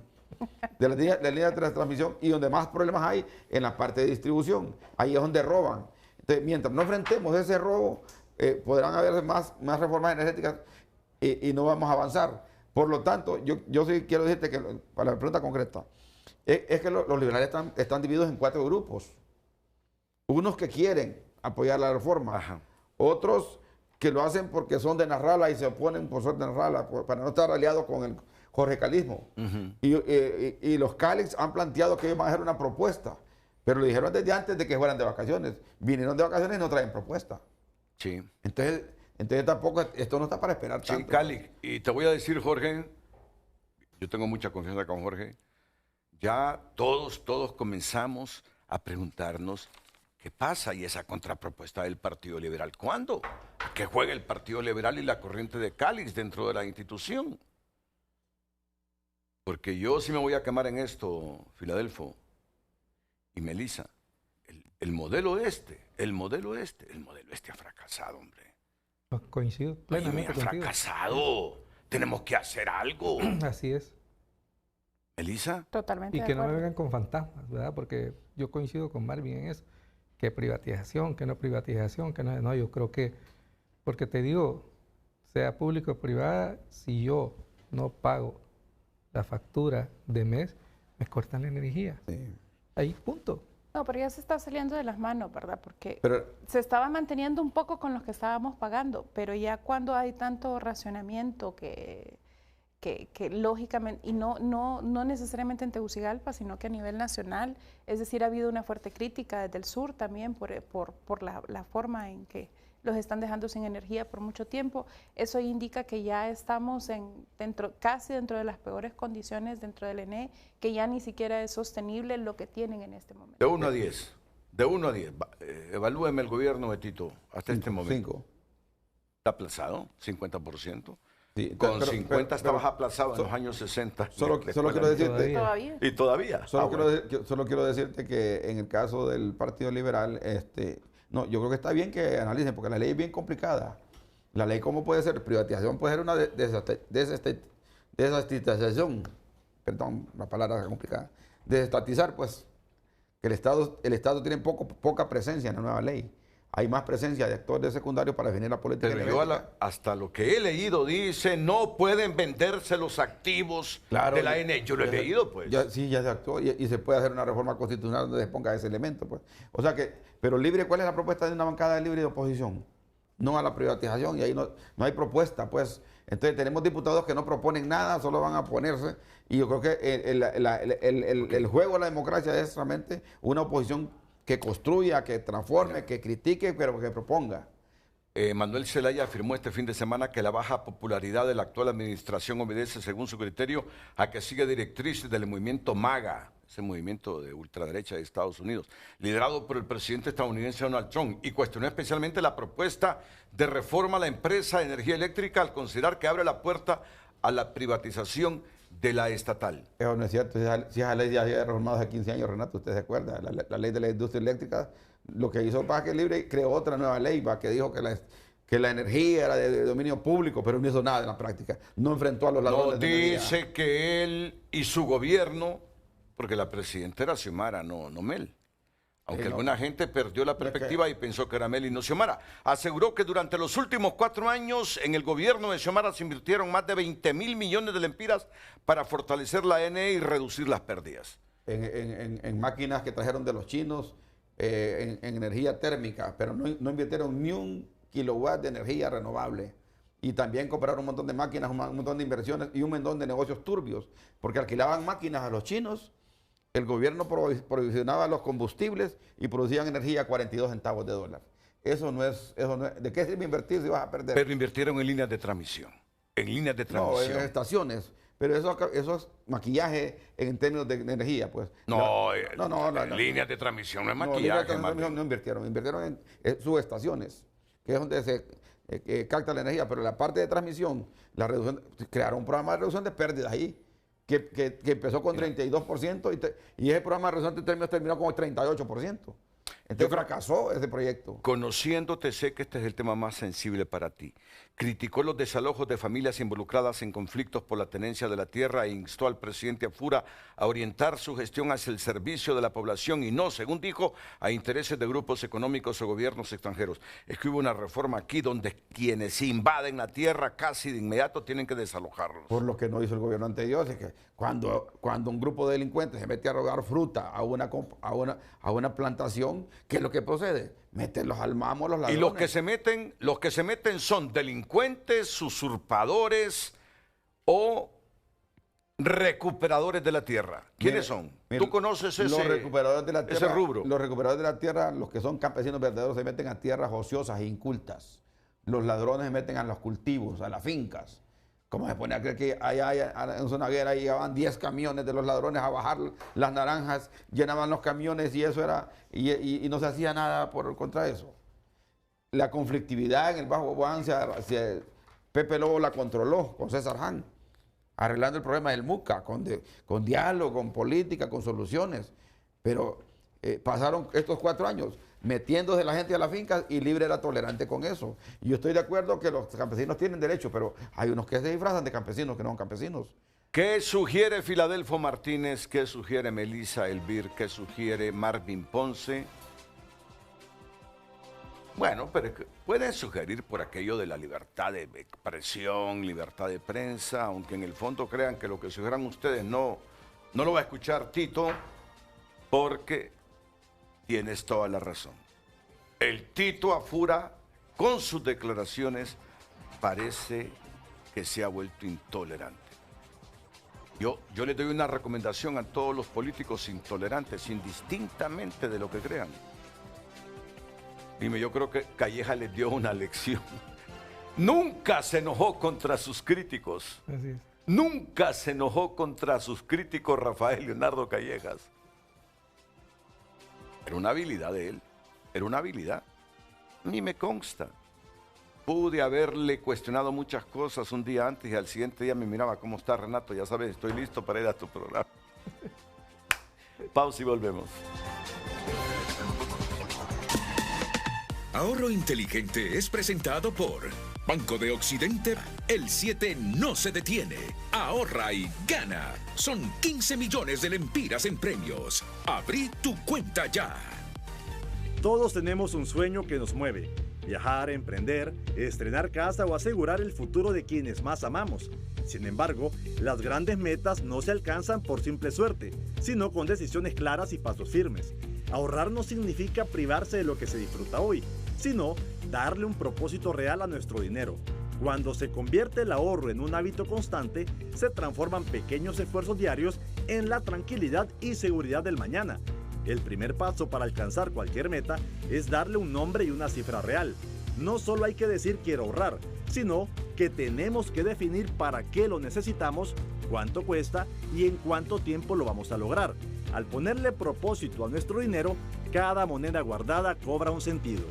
De las líneas de transmisión, y donde más problemas hay en la parte de distribución. Ahí es donde roban. Entonces, mientras no enfrentemos ese robo, podrán haber más reformas energéticas y no vamos a avanzar. Por lo tanto, yo sí quiero decirte que, para la pregunta concreta, es que los liberales están divididos en 4 grupos. Unos que quieren apoyar la reforma, otros que lo hacen porque son de Narrala y se oponen por ser de Narrala, para no estar aliados con el jorge-calismo. Y los Calix han planteado que ellos van a hacer una propuesta, pero lo dijeron desde antes de que fueran de vacaciones. Vinieron de vacaciones y no traen propuesta. Sí. Entonces tampoco, esto no está para esperar tanto. Sí, Calix. Y te voy a decir, Jorge, yo tengo mucha confianza con Jorge, ya todos comenzamos a preguntarnos qué pasa y esa contrapropuesta del Partido Liberal. ¿Cuándo? ¿Qué juega el Partido Liberal y la corriente de Calix dentro de la institución? Porque yo sí me voy a quemar en esto, Filadelfo y Melissa. El modelo este ha fracasado, hombre. Coincido plenamente contigo. Ha fracasado. Tenemos que hacer algo. Así es. ¿Melissa? Totalmente. Y que no me vengan con fantasmas, ¿verdad? Porque yo coincido con Marvin en eso. Que privatización, que no privatización, que no. No, yo creo que, porque te digo, sea público o privada, si yo no pago la factura de mes, me cortan la energía. Sí. Ahí, punto. No, pero ya se está saliendo de las manos, ¿verdad? Porque se estaba manteniendo un poco con los que estábamos pagando, pero ya cuando hay tanto racionamiento que lógicamente, y no necesariamente en Tegucigalpa, sino que a nivel nacional, es decir, ha habido una fuerte crítica desde el sur también por la forma en que los están dejando sin energía por mucho tiempo. Eso indica que ya estamos casi dentro de las peores condiciones dentro del ENE, que ya ni siquiera es sostenible lo que tienen en este momento. De 1 a 10. De 1 a 10. Evalúeme el gobierno de Tito hasta este momento. 5. ¿Está aplazado? 50%. Sí, con 50 estabas aplazado en los años 60. Solo quiero decirte... ¿Todavía? Y todavía. Solo quiero decirte que en el caso del Partido Liberal, no, yo creo que está bien que analicen, porque la ley es bien complicada. La ley, ¿cómo puede ser? Privatización puede ser una desestatización. Perdón, la palabra es complicada. Desestatizar, pues, que el Estado tiene poca presencia en la nueva ley. Hay más presencia de actores secundarios para definir la política energética. Pero yo hasta lo que he leído dice, no pueden venderse los activos de la ENE. Yo lo he leído, pues. Ya se actuó y se puede hacer una reforma constitucional donde se ponga ese elemento, pues. O sea que, pero libre, ¿cuál es la propuesta de una bancada de libre de oposición? no a la privatización, y ahí no hay propuesta, pues. Entonces tenemos diputados que no proponen nada, solo van a oponerse, y yo creo que el juego de la democracia es realmente una oposición que construya, que transforme, que critique, pero que proponga. Manuel Zelaya afirmó este fin de semana que la baja popularidad de la actual administración obedece, según su criterio, a que sigue directrices del movimiento MAGA, ese movimiento de ultraderecha de Estados Unidos, liderado por el presidente estadounidense Donald Trump, y cuestionó especialmente la propuesta de reforma a la empresa de energía eléctrica al considerar que abre la puerta a la privatización de la estatal. Eso no es cierto, si esa ley ya había reformado hace 15 años, Renato, ¿usted se acuerda? La ley de la industria eléctrica, lo que hizo Paz Libre, creó otra nueva ley, que dijo que la energía era de dominio público, pero no hizo nada en la práctica, no enfrentó a los ladrones de energía. Dice que él y su gobierno, porque la presidenta era Xiomara, no Mel. Aunque alguna gente perdió la perspectiva y pensó que era Mel y no Xiomara. Aseguró que durante los últimos 4 años en el gobierno de Xiomara se invirtieron más de 20.000 millones de lempiras para fortalecer la ENE y reducir las pérdidas. En máquinas que trajeron de los chinos, en energía térmica, pero no invirtieron ni un kilowatt de energía renovable. Y también compraron un montón de máquinas, un montón de inversiones y un montón de negocios turbios, porque alquilaban máquinas a los chinos. El gobierno provisionaba los combustibles y producían energía a 42 centavos de dólar. Eso no es, ¿de qué sirve invertir si vas a perder? Pero invirtieron en líneas de transmisión. En líneas de transmisión. No, en estaciones. Pero eso es maquillaje en términos de energía, pues. Líneas de transmisión no es maquillaje. No invirtieron en subestaciones, que es donde se capta la energía. Pero la parte de transmisión, crearon un programa de reducción de pérdidas ahí, que empezó con 32% y ese programa de reducción de términos terminó con 38%. Entonces fracasó ese proyecto. Conociéndote, sé que este es el tema más sensible para ti. Criticó los desalojos de familias involucradas en conflictos por la tenencia de la tierra e instó al presidente Afura a orientar su gestión hacia el servicio de la población y no, según dijo, a intereses de grupos económicos o gobiernos extranjeros. Es que hubo una reforma aquí donde quienes invaden la tierra casi de inmediato tienen que desalojarlos. Por lo que no hizo el gobierno anterior, es que cuando un grupo de delincuentes se mete a robar fruta a una plantación, ¿qué es lo que procede? Meterlos al mamo, los ladrones. Y los que se meten son delincuentes, usurpadores o recuperadores de la tierra. ¿Quiénes son? ¿Tú conoces los recuperadores de la tierra, ese rubro? Los recuperadores de la tierra, los que son campesinos verdaderos, se meten a tierras ociosas e incultas. Los ladrones se meten a los cultivos, a las fincas. Como se pone a creer que allá en Zonaguera llegaban 10 camiones de los ladrones a bajar las naranjas, llenaban los camiones y eso era, y no se hacía nada contra eso. La conflictividad en el Bajo Guán, Pepe Lobo la controló con César Hahn, arreglando el problema del MUCA, con diálogo, con política, con soluciones. Pero pasaron estos 4 años metiéndose la gente a la finca y Libre era tolerante con eso. Y yo estoy de acuerdo que los campesinos tienen derecho, pero hay unos que se disfrazan de campesinos que no son campesinos. ¿Qué sugiere Filadelfo Martínez? ¿Qué sugiere Melissa Elvir? ¿Qué sugiere Marvin Ponce? Bueno, pero pueden sugerir por aquello de la libertad de expresión, libertad de prensa, aunque en el fondo crean que lo que sugieran ustedes no lo va a escuchar Tito, porque tienes toda la razón. El Tito Afura, con sus declaraciones, parece que se ha vuelto intolerante. Yo les doy una recomendación a todos los políticos intolerantes, indistintamente de lo que crean. Dime, yo creo que Calleja les dio una lección. Nunca se enojó contra sus críticos. Así es. Nunca se enojó contra sus críticos Rafael Leonardo Callejas. Era una habilidad de él, era una habilidad. Ni me consta. Pude haberle cuestionado muchas cosas un día antes y al siguiente día me miraba, ¿cómo está Renato? Ya sabes, estoy listo para ir a tu programa. Pausa y volvemos. Ahorro Inteligente es presentado por Banco de Occidente. El 7 no se detiene. Ahorra y gana. Son 15 millones de lempiras en premios. Abrí tu cuenta ya. Todos tenemos un sueño que nos mueve. Viajar, emprender, estrenar casa o asegurar el futuro de quienes más amamos. Sin embargo, las grandes metas no se alcanzan por simple suerte, sino con decisiones claras y pasos firmes. Ahorrar no significa privarse de lo que se disfruta hoy, sino darle un propósito real a nuestro dinero. Cuando se convierte el ahorro en un hábito constante, se transforman pequeños esfuerzos diarios en la tranquilidad y seguridad del mañana. El primer paso para alcanzar cualquier meta es darle un nombre y una cifra real. No solo hay que decir quiero ahorrar, sino que tenemos que definir para qué lo necesitamos, cuánto cuesta y en cuánto tiempo lo vamos a lograr. Al ponerle propósito a nuestro dinero, cada moneda guardada cobra un sentido.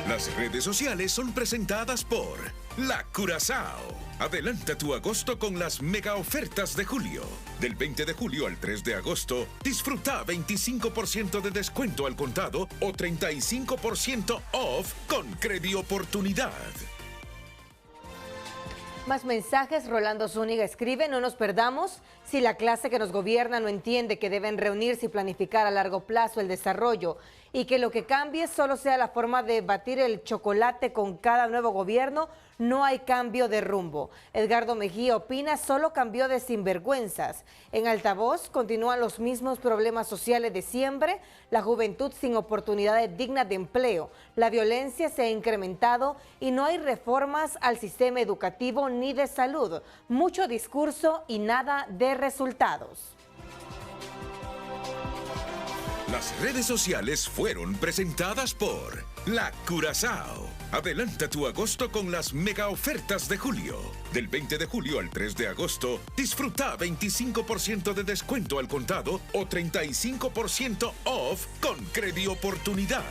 Las redes sociales son presentadas por La Curazao. Adelanta tu agosto con las mega ofertas de julio. Del 20 de julio al 3 de agosto, disfruta 25% de descuento al contado o 35% off con Credi Oportunidad. Más mensajes. Rolando Zúñiga escribe: no nos perdamos. Si la clase que nos gobierna no entiende que deben reunirse y planificar a largo plazo el desarrollo y que lo que cambie solo sea la forma de batir el chocolate con cada nuevo gobierno, no hay cambio de rumbo. Edgardo Mejía opina: solo cambió de sinvergüenzas. En Altavoz continúan los mismos problemas sociales de siempre, la juventud sin oportunidades dignas de empleo, la violencia se ha incrementado y no hay reformas al sistema educativo ni de salud. Mucho discurso y nada de resultados. Las redes sociales fueron presentadas por La Curazao. Adelanta tu agosto con las mega ofertas de julio. Del 20 de julio al 3 de agosto, disfruta 25% de descuento al contado o 35% off con Credi Oportunidad.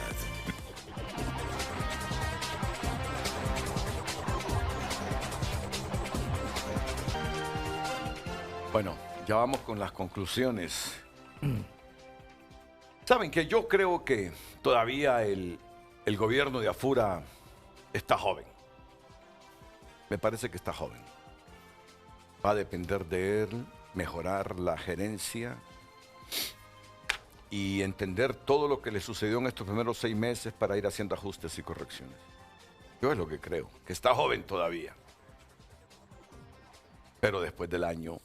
Bueno, ya vamos con las conclusiones. Saben que yo creo que todavía el gobierno de Afura está joven. Me parece que está joven. Va a depender de él mejorar la gerencia y entender todo lo que le sucedió en estos primeros 6 meses para ir haciendo ajustes y correcciones. Yo es lo que creo, que está joven todavía. Pero después del año,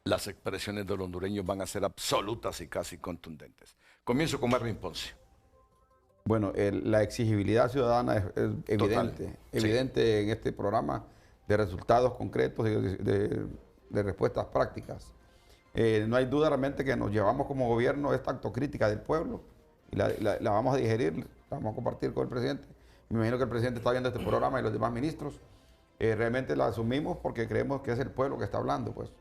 las expresiones de los hondureños van a ser absolutas y casi contundentes. Comienzo con Marvin Ponce. Bueno, la exigibilidad ciudadana es evidente, evidente en este programa de resultados concretos y de respuestas prácticas. No hay duda realmente que nos llevamos como gobierno esta autocrítica del pueblo y la vamos a digerir, la vamos a compartir con el presidente. Me imagino que el presidente está viendo este programa y los demás ministros. Realmente la asumimos porque creemos que es el pueblo que está hablando, pues.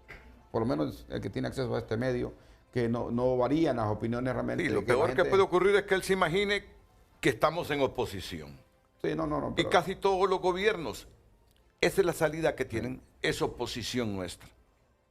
Por lo menos el que tiene acceso a este medio, que no varían las opiniones realmente. Sí, lo peor que puede ocurrir es que él se imagine que estamos en oposición. Sí, no. Y casi todos los gobiernos, esa es la salida que tienen, es oposición nuestra.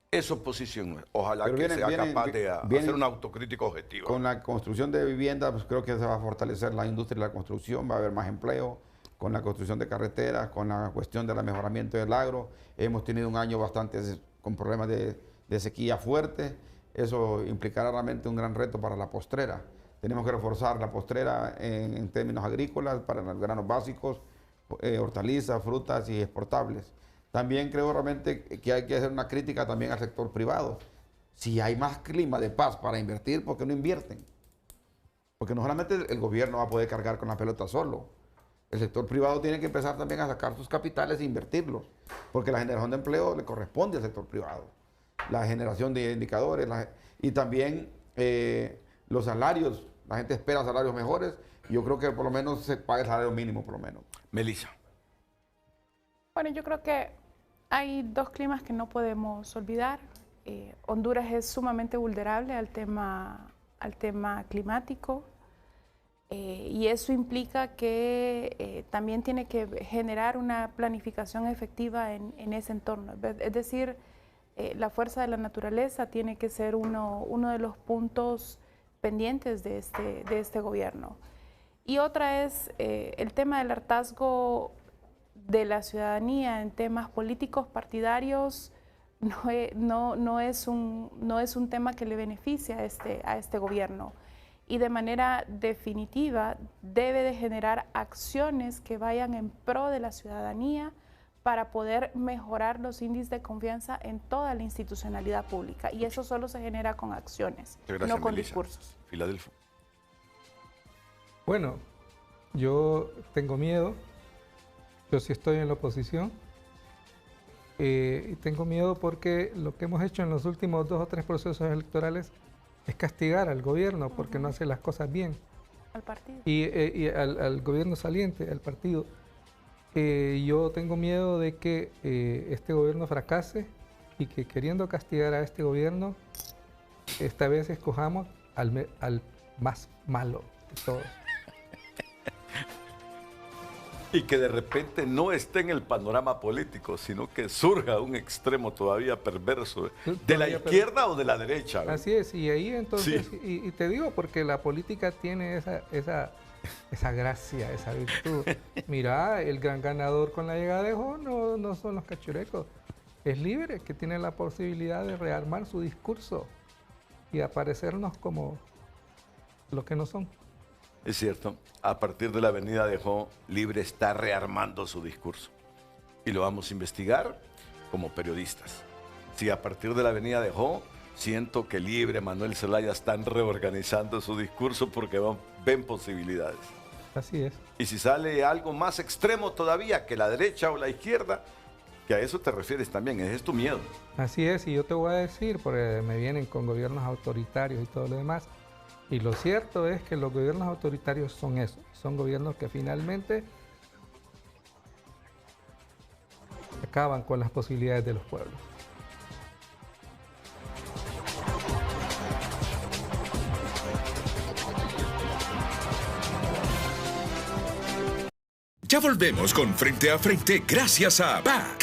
Es oposición nuestra. Ojalá que sea capaz de hacer una autocrítica objetiva. Con la construcción de viviendas, pues creo que se va a fortalecer la industria de la construcción, va a haber más empleo. Con la construcción de carreteras, con la cuestión del mejoramiento del agro. Hemos tenido un año bastante con problemas de sequía fuerte. Eso implicará realmente un gran reto para la postrera. Tenemos que reforzar la postrera en términos agrícolas, para los granos básicos, hortalizas, frutas y exportables. También creo realmente que hay que hacer una crítica también al sector privado. Si hay más clima de paz para invertir, ¿por qué no invierten? Porque no solamente el gobierno va a poder cargar con la pelota solo. El sector privado tiene que empezar también a sacar sus capitales e invertirlos, porque la generación de empleo le corresponde al sector privado. La generación de indicadores y también los salarios. La gente espera salarios mejores. Yo creo que por lo menos se pague el salario mínimo, por lo menos. Melissa. Bueno, yo creo que hay 2 climas que no podemos olvidar. Honduras es sumamente vulnerable al tema climático. Y eso implica que también tiene que generar una planificación efectiva en ese entorno. Es decir, la fuerza de la naturaleza tiene que ser uno de los puntos pendientes de este gobierno. Y otra es el tema del hartazgo de la ciudadanía en temas políticos partidarios. No es un tema que le beneficie a este gobierno. Y de manera definitiva debe de generar acciones que vayan en pro de la ciudadanía para poder mejorar los índices de confianza en toda la institucionalidad pública. Y eso solo se genera con acciones, no con discursos. Filadelfo. Bueno, yo tengo miedo. Yo sí estoy en la oposición. Y tengo miedo porque lo que hemos hecho en los últimos 2 o 3 procesos electorales es castigar al gobierno porque no hace las cosas bien. Al partido. Y al gobierno saliente, al partido. Yo tengo miedo de que este gobierno fracase y que queriendo castigar a este gobierno, esta vez escojamos al más malo de todos. Y que de repente no esté en el panorama político, sino que surja un extremo todavía perverso, de la izquierda o de la derecha, ¿no? Así es, y ahí entonces, Sí. y te digo, porque la política tiene esa gracia, esa virtud. Mira, el gran ganador con la llegada de Jo no son los cachurecos, es Libre, que tiene la posibilidad de rearmar su discurso y aparecernos como lo que no son. Es cierto, a partir de la venida de Jo, Libre está rearmando su discurso. Y lo vamos a investigar como periodistas. Si a partir de la venida de Jo, siento que Libre, Manuel Zelaya están reorganizando su discurso porque ven posibilidades. Así es. Y si sale algo más extremo todavía que la derecha o la izquierda, que a eso te refieres también, ese es tu miedo. Así es, y yo te voy a decir, porque me vienen con gobiernos autoritarios y todo lo demás. Y lo cierto es que los gobiernos autoritarios son eso, son gobiernos que finalmente acaban con las posibilidades de los pueblos. Ya volvemos con Frente a Frente gracias a PAC.